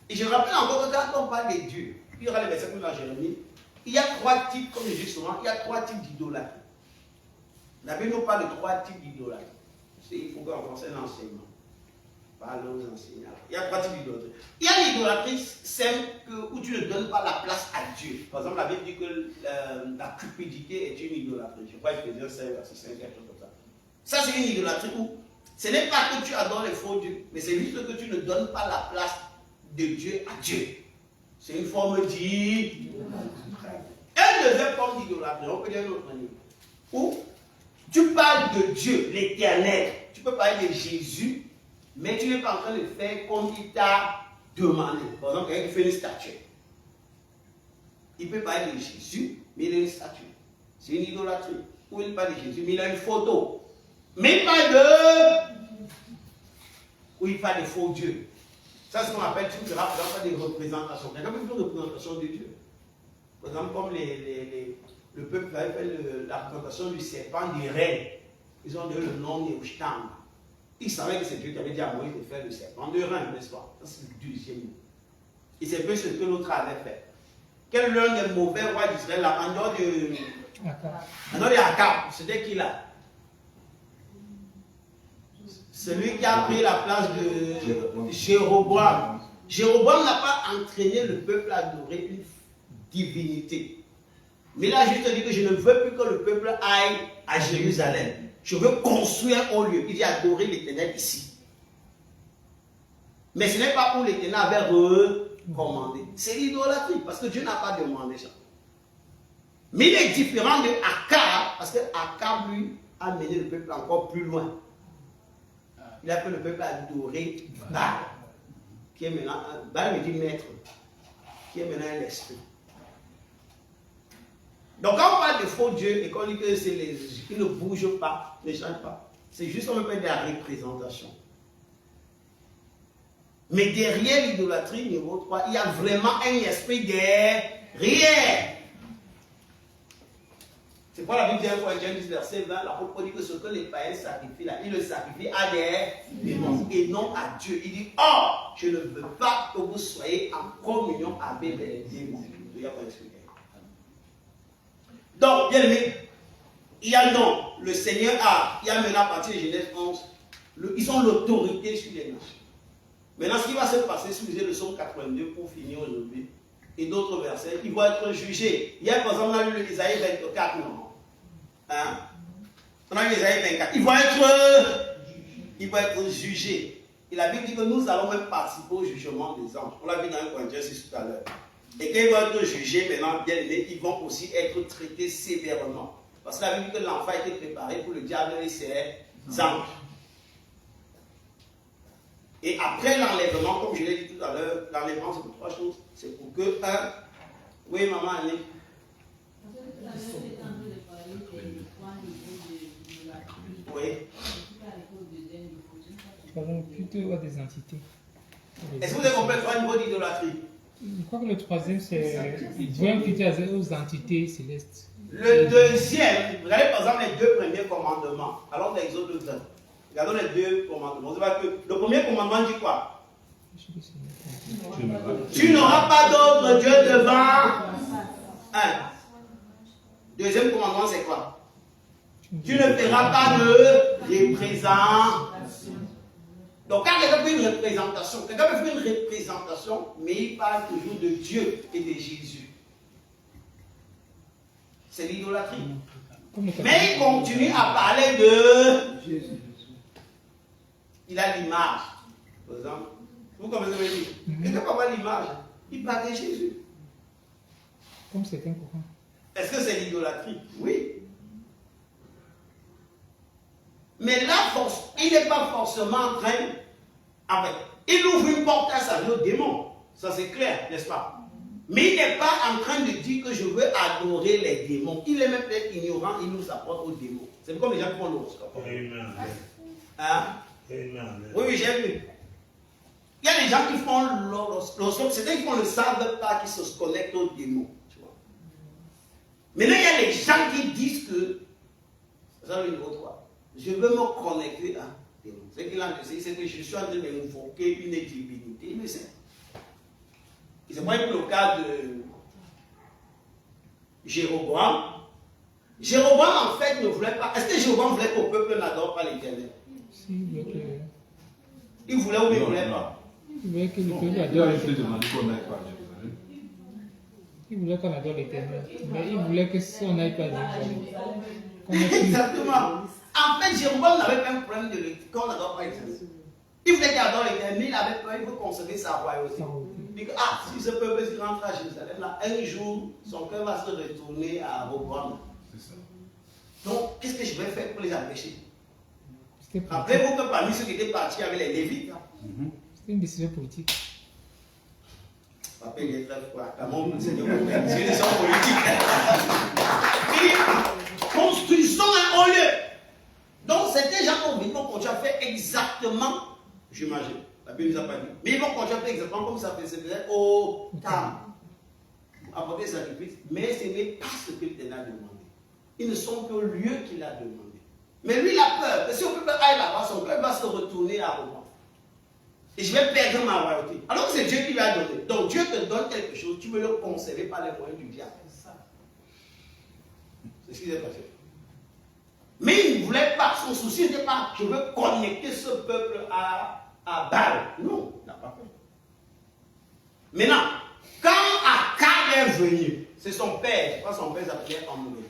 Et je rappelle encore que quand on parle de Dieu, il y aura les versets comme dans Jérémie, il y a 3 types, comme je dis souvent, il y a 3 types d'idolâtrie. La Bible nous parle de 3 types d'idolâtrie. Il faut qu'on fasse un enseignement. Parlons aux enseignants. Il y a 3 types d'idolâtrie. Il y a l'idolâtrie simple où tu ne donnes pas la place à Dieu. Par exemple, la Bible dit que la cupidité est une idolâtrie. Je crois que Ephésiens 5, verset 5, quelque chose comme ça. Ça, c'est une idolâtrie où ce n'est pas que tu adores les faux dieux, mais c'est juste que tu ne donnes pas la place de Dieu à Dieu. C'est une forme d'idolâtrie. Un deuxième forme d'idolâtrie, on peut dire une autre manière, où tu parles de Dieu, l'Éternel. Tu peux parler de Jésus, mais tu n'es pas en train de faire comme il t'a demandé. Par exemple, quelqu'un qui fait une statue. Il peut parler de Jésus, mais il a une statue. C'est une idolâtrie. Ou il parle de Jésus, mais il a une photo. Mais il parle de... Ou il parle de faux dieux. Ça, c'est ce qu'on appelle, tu ne feras pas des représentations. Quelqu'un peut faire une représentation de Dieu. Par exemple, comme le peuple avait fait la représentation du serpent des reines. Ils ont donné le nom de Néhushtan. Ils savaient que c'est Dieu qui avait dit à Moïse de faire le serpent de reine, n'est-ce pas? Ça, c'est le deuxième mot. Et c'est peu ce que l'autre avait fait. Quel est l'un des mauvais rois d'Israël en dehors de Akab? C'était qui là? Celui qui a pris la place de Jéroboam. Jéroboam n'a pas entraîné le peuple à adorer une divinité. Mais il a juste dit que je ne veux plus que le peuple aille à Jérusalem. Je veux construire un haut lieu. Il dit adorer l'Éternel ici. Mais ce n'est pas où l'Éternel avait recommandé. C'est l'idolâtrie, parce que Dieu n'a pas demandé ça. Mais il est différent de Akab, parce que Akab, lui, a mené le peuple encore plus loin. Il a fait le peuple à adorer Baal, qui est maintenant, Baal me dit maître, qui est maintenant un esprit. Donc quand on parle de faux dieux et qu'on dit que c'est les qui ne bougent pas, ne changent pas, c'est juste qu'on peut faire de la représentation. Mais derrière l'idolâtrie niveau 3, il y a vraiment un esprit derrière. C'est pour la Bible dit en Corinthiens 10, verset 20, l'apôtre dit que ce que les païens sacrifient là, ils le sacrifient à des démons et non à Dieu. Il dit, oh, je ne veux pas que vous soyez en communion avec les démons. Donc, bien aimé, il y a non, le Seigneur il y a maintenant à partir de Genèse 11, ils ont l'autorité sur les nations. Maintenant, ce qui va se passer, si vous lisez le psaume 82 pour finir aujourd'hui, et d'autres versets, ils vont être jugés. Il y a par exemple, on a lu l'Isaïe 24, non? Hein? On a lu l'Isaïe 24. Ils vont être jugés. Et la Bible dit que nous allons même participer au jugement des anges. On l'a vu dans 1 Corinthiens 6 tout à l'heure. Et quand ils vont être jugés, maintenant, bien aimés, ils vont aussi être traités sévèrement. Parce que la Bible dit que l'enfant a été préparé pour le diable et ses anges. Et après l'enlèvement, comme je l'ai dit tout à l'heure, l'enlèvement c'est pour 3 choses. C'est pour que, oui maman Annie. Oui. parlons plutôt à des entités. Est-ce que vous avez compris le trois niveaux d'idolâtrie? Je crois que le troisième, c'est vraiment plutôt aux entités célestes. Le deuxième, regardez par exemple les deux premiers commandements. Allons dans Exode 20. Regardons les deux commandements. Le premier commandement dit quoi? Tu n'auras pas d'autre Dieu devant un. Deuxième commandement, c'est quoi? Tu ne feras pas de représentation. Donc, quand quelqu'un fait une représentation, mais il parle toujours de Dieu et de Jésus. C'est l'idolâtrie. Mais il continue à parler de Jésus. Il a l'image. Par exemple, vous comprenez ce que je veux dire? Quelqu'un peut avoir l'image, il parle de Jésus. Comme certains courants. Est-ce que c'est l'idolâtrie? Oui. Mais là, il n'est pas forcément en train. En fait, il ouvre une porte à sa vie au démon. Ça, c'est clair, n'est-ce pas? Mais il n'est pas en train de dire que je veux adorer les démons. Il est même peut-être ignorant, il nous apporte aux démons. C'est comme les gens qui font l'horoscope. Hein? Oui, j'ai vu. Il y a des gens qui font l'horoscope, c'est-à-dire qu'ils ne savent pas qu'ils se connectent aux démons. Tu vois. Maintenant, il y a des gens qui disent que, ça le niveau 3, je veux me connecter à démons. Ce qu'il a dit, c'est que je suis en train d'invoquer une divinité. Il le sait. C'est pas le cas de Jéroboam. Jéroboam, en fait, ne voulait pas. Est-ce que Jéroboam voulait qu'au peuple n'adore pas l'Éternel? Si, il voulait que. Il voulait ou il ne voulait pas? Il voulait que le peuple Dieu adore a fait l'Éternel. demander qu'on n'aille pas à Jérusalem. Il voulait qu'on adore l'Éternel. Mais il voulait que si on n'aille pas à Jérusalem. Exactement. En fait, Jéroboam n'avait pas un problème de qu'on n'adore pas l'Éternel. Il voulait qu'il adore l'Éternel, mais il avait peur, il veut conserver sa royauté. Il dit que, si ce peuple rentre à Jérusalem, là, un jour, son cœur va se retourner à Roboam. C'est ça. Donc, qu'est-ce que je vais faire pour les empêcher? Rappelez-vous que parmi ceux qui étaient partis avec les Lévites, c'était une décision politique. Papa, il est très froid. C'est une décision politique. Et construisons un haut lieu. Donc, c'était gens qui vont continuer à faire exactement, j'imagine, la Bible ne nous a pas dit, mais ils vont continuer à faire exactement comme ça faisait au temple. Apporter des sacrifices, mais ce n'est pas ce que l'Éternel a demandé. Ils ne sont qu'au lieu qu'il a demandé. Mais lui, il a peur. Que si on peut aller là-bas, son cœur va se retourner à Roma. Et je vais perdre ma royauté. Alors que c'est Dieu qui lui a donné. Donc Dieu te donne quelque chose, tu veux le conserver par les moyens du diable. C'est ce qui s'est passé. Mais il ne voulait pas, son souci n'était pas, je veux connecter ce peuple à Baal. Non, il n'a pas fait. Maintenant, quand Akab est venu, c'est son père, je crois que son père s'appelait Omri.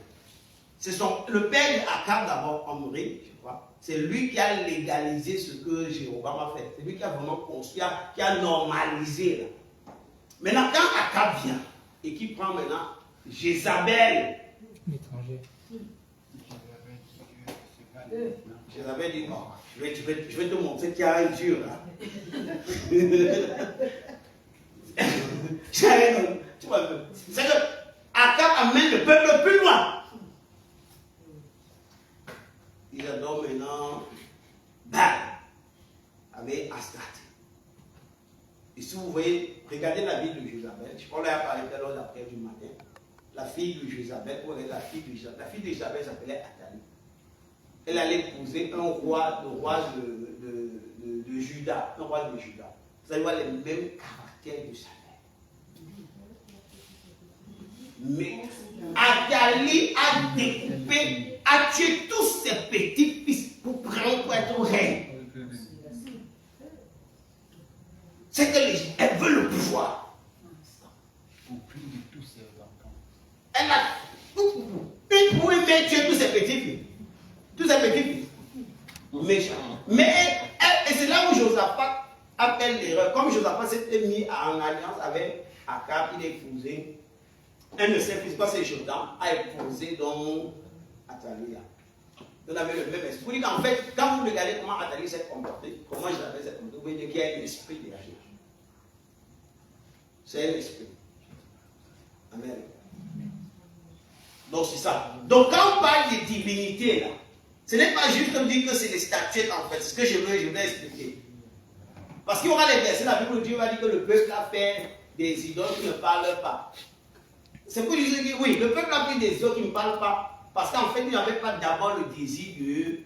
C'est le père d'Akab d'abord, Omri, je crois. C'est lui qui a légalisé ce que Jéroboam a fait. C'est lui qui a vraiment construit, qui a normalisé. Là. Maintenant, quand Akab vient et qui prend maintenant Jézabel, l'étranger. Jézabel dit, non, je vais te montrer qu'il y a un Dieu là. C'est que Akab amène le peuple plus loin. Ils adorent maintenant Baal avec Astarte. Et si vous voyez, regardez la vie de Jézabel. Je crois qu'on a parlé tout à l'heure d'après du matin. La fille de Jézabel, vous regardez la fille de Jézabel. La fille de Jézabel s'appelait Athalie. Elle allait épouser un roi, le roi de Juda, un roi de Juda. Vous allez voir les mêmes caractères de sa mère. Mais Athalie a découpé, a tué tous ses petits-fils pour prendre pour être reine. C'est qu'elle veut le pouvoir. Elle a une pour tuer tous ses petits-fils. Tous ses petits-fils. Mais et c'est là où Josaphat a fait l'erreur. Comme Josaphat s'était mis en alliance avec Akab, il a épousé un de ses fils, c'est Jotham, a épousé donc Athalie. On avait le même esprit. Vous dites qu'en fait, quand vous regardez comment Athalie s'est comportée, comment Josaphat s'est comporté, vous voyez qu'il y a un esprit dégagé. C'est un esprit. Amen. Donc c'est ça. Donc quand on parle de divinité là, Ce n'est pas juste comme dire que c'est les statuettes en fait. Ce que je veux expliquer. Parce qu'il y aura des versets, la Bible Dieu va dire que le peuple a fait des idoles qui ne parlent pas. C'est pour dire que oui, le peuple a fait des idoles qui ne parlent pas. Parce qu'en fait, il n'avait pas d'abord le désir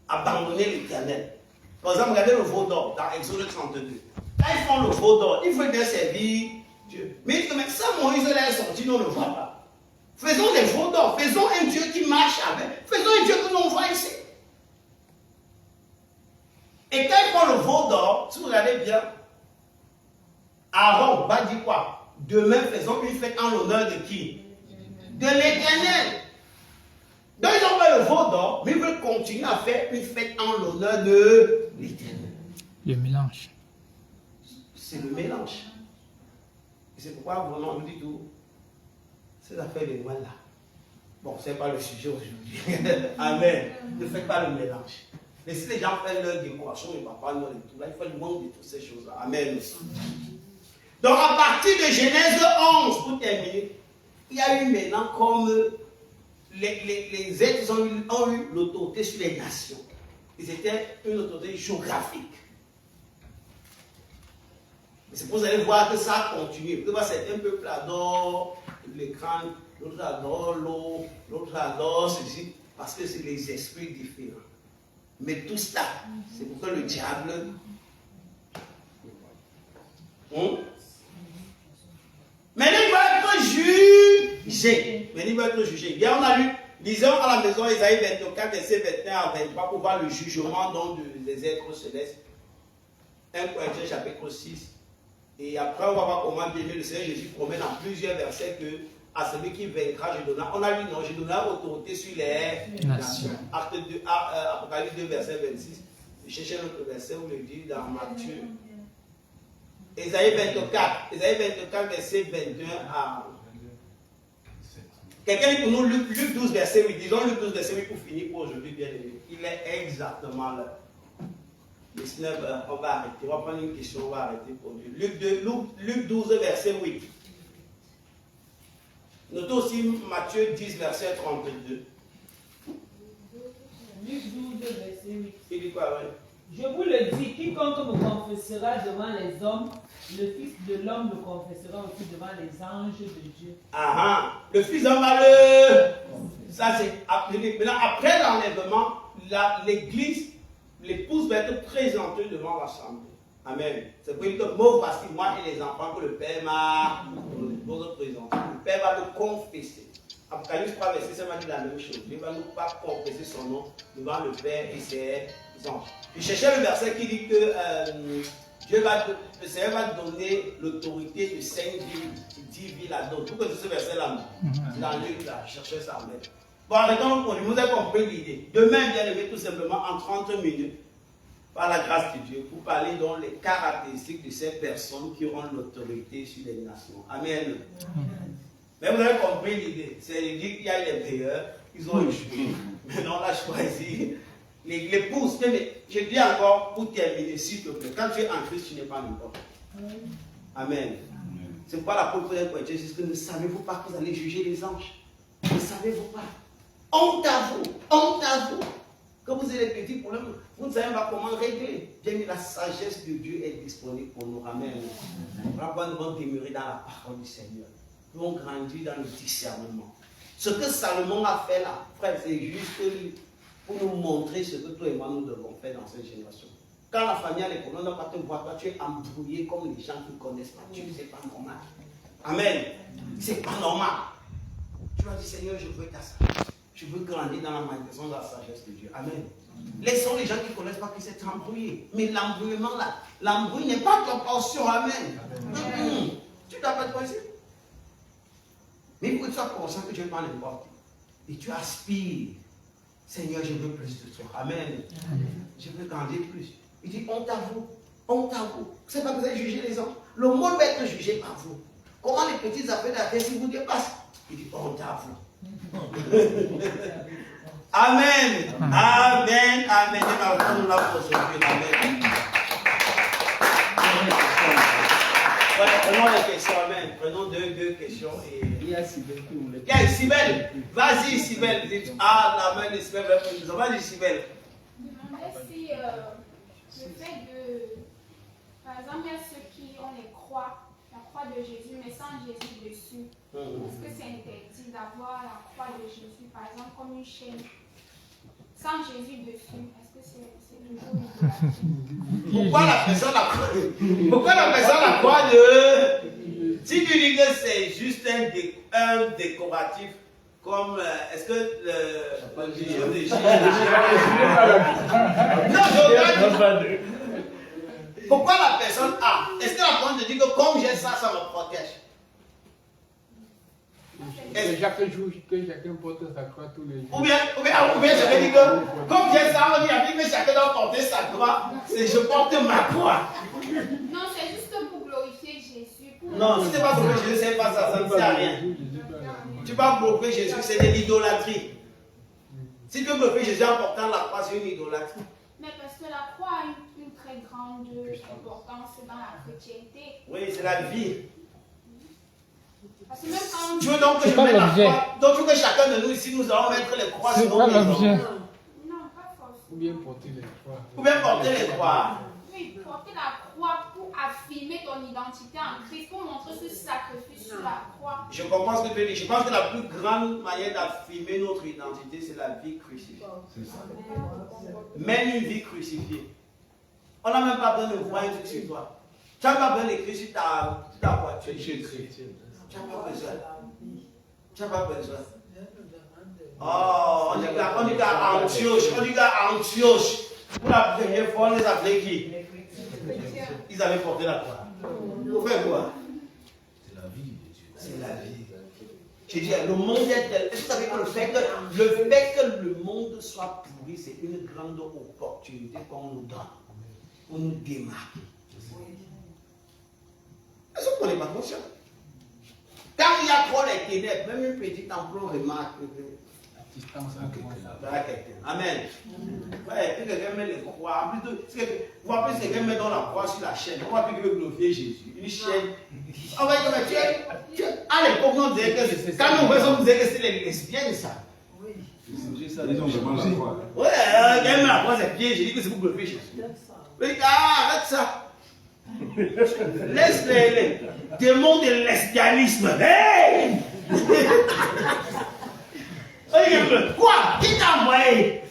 d'abandonner l'Éternel. Par exemple, regardez le veau d'or dans Exode 32. Quand ils font le veau d'or, il faut bien servir Dieu. Mais ça, Moïse l'a sorti, nous ne le voit pas. Faisons des veaux d'or, faisons un Dieu qui marche avec, faisons un Dieu que l'on voit ici. Et quand ils font le veau d'or, si vous regardez bien, Aaron va dire quoi? Demain, faisons une fête en l'honneur de qui? De l'Éternel. Donc ils ont fait le veau d'or, mais ils veulent continuer à faire une fête en l'honneur de l'Éternel. Le mélange. C'est le mélange. Et c'est pourquoi vraiment on dit tout. Ces affaires de loin là. Bon, ce n'est pas le sujet aujourd'hui. Amen. Ne faites pas le mélange. Laissez les gens faire leur décoration, les papas, non, et tout. Là, il faut le manque de toutes ces choses-là. Amen aussi. Donc, à partir de Genèse 11, pour terminer, il y a eu maintenant comme les êtres ont eu l'autorité sur les nations. Et c'était une autorité géographique. C'est pour vous allez voir que ça a continué. Certains peuples adorent les crânes, l'autre adore l'eau, l'autre adore ceci, parce que c'est les esprits différents. Mais tout ça, c'est pourquoi le diable. Maintenant, il va être jugé. Maintenant, il va être jugé. Bien, on a lu, lisons à la maison Isaïe 24, verset 21 à 23, pour voir le jugement donc des êtres célestes. 1 Corinthiens chapitre 6. Et après, on va voir comment bien le Seigneur Jésus promène en plusieurs versets que à celui qui vaincra, je donnerai. On a lu, non, je donnerai autorité sur les nations. Apocalypse 2, verset 26. Je cherchais notre verset où il dit dans Matthieu. Isaïe 24, verset 21 à. Quelqu'un dit pour nous Luc 12, verset 8. Disons Luc 12, verset 8 pour finir pour aujourd'hui, bien aimé. Il est exactement là. On va arrêter. On va prendre une question, on va arrêter pour Dieu. Luc 12, verset 8. Notez aussi Matthieu 10, verset 32. Luc 12, verset 8. Il dit quoi, oui? Je vous le dis, quiconque me confessera devant les hommes, le Fils de l'homme me confessera aussi devant les anges de Dieu. Le Fils d'homme va le. Ça, c'est. Maintenant, après l'enlèvement, l'église, l'épouse va être présentée devant l'assemblée. Amen. C'est pour dire que voici moi et les enfants que le Père m'a présenté. Le Père va le confesser. Apocalypse 3, verset 5 va dire la même chose. Il ne va nous pas confesser son nom devant le Père et ses anges. Je cherchais le verset qui dit que le Seigneur va donner l'autorité de 5 villes à d'autres. Pourquoi c'est ce verset-là? C'est dans Luc, là. Je cherchais ça. Bon, arrêtons pour lui. Vous avez compris l'idée. Demain, bien aimé, tout simplement en 30 minutes, par la grâce de Dieu, pour parler donc les caractéristiques de ces personnes qui auront l'autorité sur les nations. Amen. Mais vous avez compris l'idée. C'est l'idée qu'il y a les meilleurs, ils ont échoué. Maintenant, on a choisi l'épouse. Mais je dis encore, pour terminer, s'il te plaît, quand tu es en Christ, tu n'es pas n'importe. Amen. C'est pourquoi la pauvre Corinthiens dit que ne savez-vous pas que vous allez juger les anges? Ne savez-vous pas? Honte à vous, honte à vous. Quand vous avez des petits problèmes, vous ne savez pas comment régler. Bien que la sagesse de Dieu est disponible pour nous. Amen. Voilà, nous devons demeurer dans la parole du Seigneur. Nous devons grandir dans le discernement. Ce que Salomon a fait là, frère, c'est juste pour nous montrer ce que toi et moi nous devons faire dans cette génération. Quand la famille a les problèmes, on ne va pas te voir, toi tu es embrouillé comme les gens qui ne connaissent pas Dieu. C'est pas normal. Amen. C'est pas normal. Tu vas dire, Seigneur, je veux ta sagesse. Je veux grandir dans la manifestation de la sagesse de Dieu. Amen. Laissons les gens qui ne connaissent pas qui s'est embrouillé. Mais l'embrouillement là, l'embrouille n'est pas ta portion. Amen. Tu ne dois pas te penser. Mais il faut que tu sois conscient que Dieu n'est pas n'importe. Et tu aspires. Seigneur, je veux plus de toi. Amen. Je veux grandir plus. Il dit, honte à vous. Honte à vous. C'est pas que vous allez juger les hommes. Le monde va être jugé par vous. Comment les petites affaires d'affaires si vous dépassent? Il dit, honte à vous. Amen. Amen. Amen. Nous l'avons aujourd'hui. Amen. Prenons les questions. Amen. Prenons deux questions et Il y a Sibelle qui voulait. Il y a Sibelle. Vas-y, Sibelle. Ah, la main de Sibelle. Vas-y, Sibelle. Demandais si le fait de. Par exemple, il y a ceux qui ont les croix, la croix de Jésus, mais sans Jésus dessus. Est-ce que c'est interdit d'avoir la croix de Jésus, par exemple, comme une chaîne, sans Jésus dessus? Est-ce que c'est toujours idolâtrie? Pourquoi la personne la croix de. Si tu dis que c'est juste un décoratif, comme. Est-ce que le bijou de Jésus. Non, je pourquoi la personne a? Est-ce que la personne te dit que comme j'ai ça, ça me protège? Chaque jour que chacun porte sa croix tous les jours. Ou bien je vais dire que comme j'ai ça, on dit à que chacun doit porter sa croix. C'est je porte ma croix. Non, c'est juste pour glorifier Jésus. Non, si tu ne pas glorifier Jésus, c'est pas ça, ça ne sert à rien. Tu vas glorifier Jésus, c'est de l'idolâtrie. Si tu veux glorifier Jésus en portant la croix, c'est une idolâtrie. Mais parce que la croix a une très grande importance dans la chrétienté. Oui, c'est la vie. Parce que même quand Tu veux donc que je mette la croix? Donc tu veux que chacun de nous ici, nous allons mettre les croix sur nos maisons? Non, pas forcément. Ou bien porter les croix. Ou bien porter les croix. Oui, porter la croix pour affirmer ton identité en Christ, pour montrer ce sacrifice sur la croix. Je comprends ce que tu veux dire. Je pense que la plus grande manière d'affirmer notre identité, c'est la vie crucifiée. Même une vie crucifiée. On n'a même pas besoin de voir un truc sur toi. Tu n'as pas besoin d'écrire sur ta voiture. Tu n'as pas besoin. Tu n'as pas besoin. Oh, on dit qu'à Antioche. Pour la première fois, on les appelait qui? Ils avaient porté la croix. Pour faire quoi? C'est la vie de Dieu. C'est la vie. Je dis, le monde est tel. Vous savez que le fait que le monde soit pourri, c'est une grande opportunité qu'on nous donne. On nous démarque. Est-ce qu'on n'est pas conscient? Quand il y a trop les ténèbres, même une petite emploi remarque. Amen. Ouais, si quelqu'un met les croix, on va plus quelqu'un met dans la croix sur la chaîne. On va plus que glorifier Jésus. Une chaîne. On va dire, mais à l'époque, on disait que quand nous voyons, on disait que c'est les lesbiennes, ça. Oui. Ils ont vraiment la croix. Ouais, quelqu'un met la croix, c'est pied. J'ai dit que c'est pour glorifier Jésus. Oui, arrête ça. Laisse les démons de lesbianisme. Hey! Quoi? Qui t'a envoyé?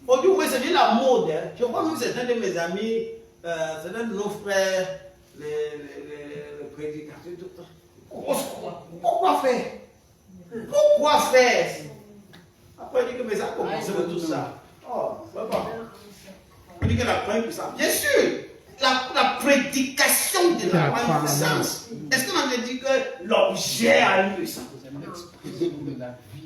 Aujourd'hui, c'est de la mode. Hein. Je crois même certains de mes amis, certains de nos frères, les prédicateurs, pourquoi faire? Pourquoi faire? Après, on dit que mais ça a commencé de tout ça. Oh, c'est pas. On dit que la croix est puissante. Bien sûr, la prédication de la croix est puissance. Est-ce qu'on a dit que l'objet a une puissance?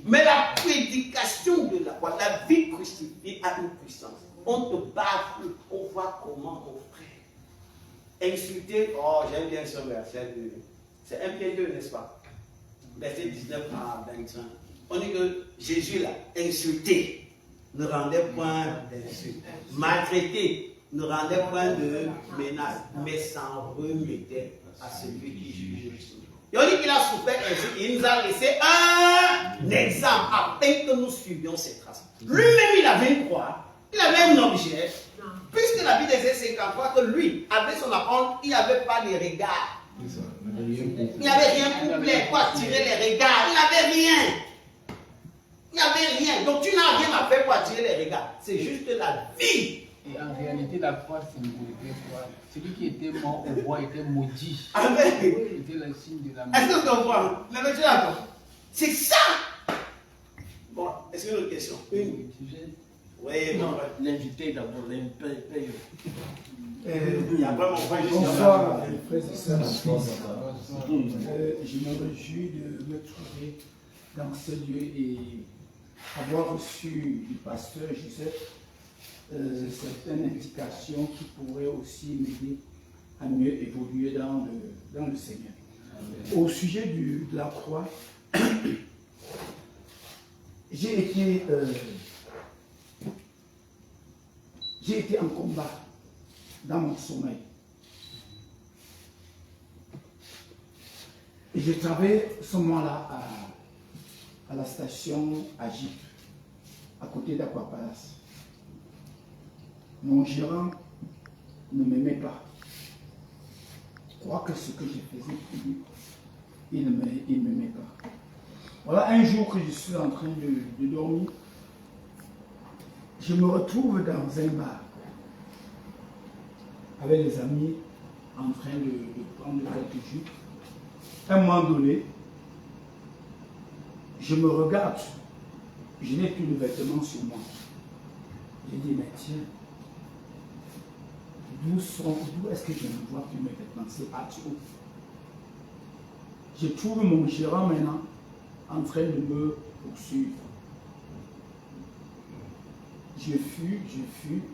Mais la prédication de la croix, la vie crucifiée a une puissance. On te baffle, on voit comment mon frère. Insulter, oh j'aime bien ce verset, c'est 1 Pierre 2, n'est-ce pas? Verset 19 à 25. On dit que Jésus l'a insulté, ne rendait point d'insulte. Maltraité, ne rendait point de menace, mais s'en remettait à celui qui juge. Et on dit qu'il a souffert ainsi, il nous a laissé un exemple afin que nous suivions ses traces. Lui-même, il avait une croix, il avait un objet, puisque la Bible disait 50 fois que lui, avec son apôtre, il n'avait pas de regard. Il n'y avait rien pour plaire, pour attirer les regards, il n'avait rien. Il n'y avait rien. Donc tu n'as rien à faire pour attirer les regards. C'est juste la vie. Et en réalité, la croix symbolisait quoi? Celui qui était mort au bois était maudit. Amen. C'était le signe de la mort. Est-ce que tu comprends? Mais tu d'accord? C'est ça. Bon, est-ce qu'il y a une autre question? Une. Oui, non. L'invité d'abord, l'impayé. Il y a vraiment pas Bonsoir, frères et sœurs. Je me réjouis de me trouver dans ce lieu et avoir reçu du pasteur Joseph certaines indications qui pourraient aussi m'aider à mieux évoluer dans le Seigneur. Au sujet de la croix, j'ai été en combat dans mon sommeil. Et je travaillais ce moment-là à la station Agip, à côté d'Aquapalace. Mon gérant ne m'aimait pas. Je crois que ce que je faisais pour lui, il ne m'aimait pas. Voilà, un jour que je suis en train de dormir, je me retrouve dans un bar avec les amis en train de prendre quelques jus. À un moment donné, je me regarde, je n'ai plus de vêtements sur moi. J'ai dit, mais tiens, d'où est-ce que je ne vois plus mes vêtements? C'est parti où? Je trouve mon gérant maintenant en train de me poursuivre. Je fuis,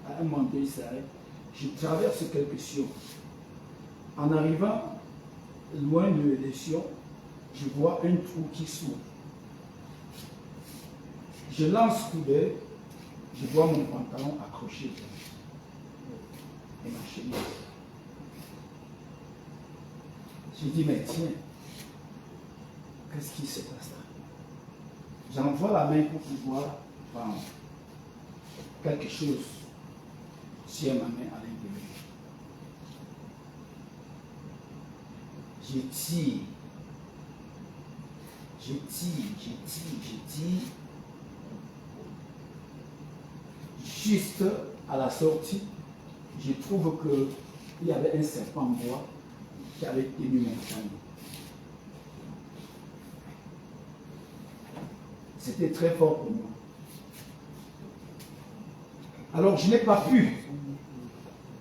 à un moment donné, il s'arrête. Je traverse quelques sions. En arrivant loin des sions, je vois un trou qui s'ouvre. Je lance coup d'œil, je vois mon pantalon accroché et ma chemise. Je dis, mais tiens, qu'est-ce qui se passe là? J'envoie la main pour pouvoir prendre quelque chose sur ma main à l'intérieur. Je tire. Juste à la sortie, je trouve qu'il y avait un serpent bois qui avait tenu mon sang. C'était très fort pour moi. Alors je n'ai pas pu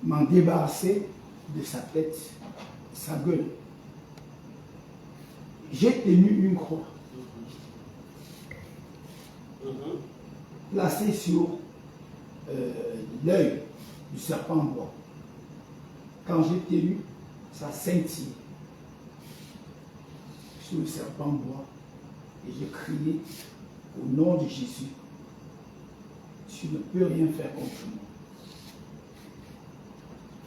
m'en débarrasser de sa tête, sa gueule. J'ai tenu une croix placée sur l'œil du serpent bois. Quand j'ai tenu, ça scintille sur le serpent bois et j'ai crié au nom de Jésus. Tu ne peux rien faire contre moi.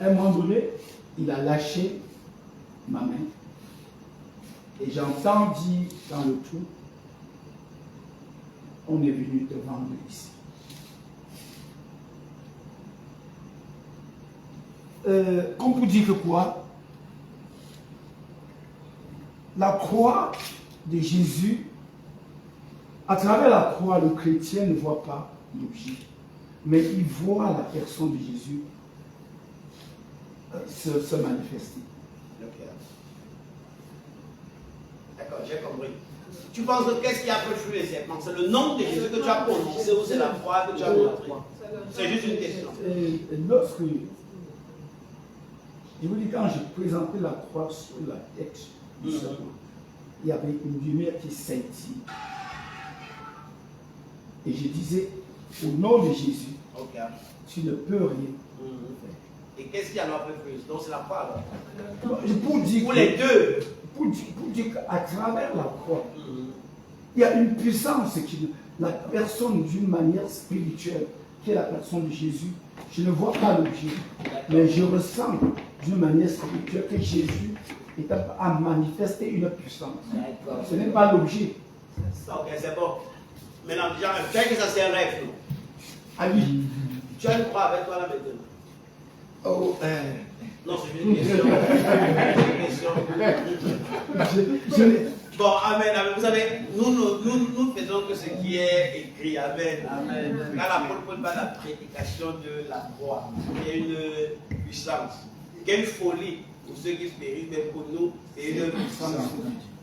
À un moment donné, il a lâché ma main et j'entends dire dans le trou, on est venu te vendre ici. Qu'on peut dire que quoi? La croix de Jésus, à travers la croix, le chrétien ne voit pas l'objet, mais il voit la personne de Jésus se manifester. D'accord, j'ai compris. Tu penses que qu'est-ce qui a fait les serpents? C'est le nom de Jésus que tu as prononcé ou c'est la croix que tu as montrée? C'est juste une question. Lorsque, je vous dis, quand j'ai présenté la croix sur la tête du serpent, il y avait une lumière qui scintille. Et je disais, au nom de Jésus, tu ne peux rien faire. Et qu'est-ce qui a alors fait? Donc c'est la croix alors? Pour dire pour les deux. Pour dire qu'à travers la croix, il y a une puissance qui la personne d'une manière spirituelle, qui est la personne de Jésus, je ne vois pas l'objet, mais je ressens d'une manière spirituelle que Jésus a manifesté une puissance. Ce n'est pas l'objet. Ok, c'est bon. Maintenant, déjà, fais que ça c'est un rêve. Ah oui. Tu as une croix avec toi là maintenant? Oh, non, c'est une question. Bon, amen, amen. Vous savez, nous faisons que ce qui est écrit. Amen. Amen. Quand l'apôtre Paul parle de la prédication de la croix, il y a une puissance. Quelle folie pour ceux qui se périssent, mais pour nous, c'est une puissance.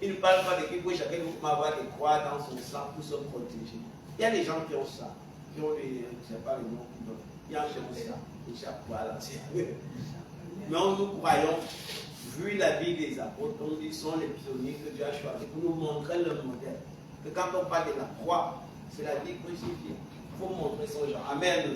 Il ne parle pas de qu'il faut chacun avoir des croix dans son sang pour se protéger. Il y a des gens qui ont ça, qui ont des, je ne sais pas le nom qu'ils donnent. Il y a des gens qui ont ça, et chaque fois là, mais nous croyons, vu la vie des apôtres, on dit sont les pionniers que Dieu a choisis pour nous montrer le modèle. Que quand on parle de la croix, c'est la vie crucifiée. Il faut montrer son genre. Amen.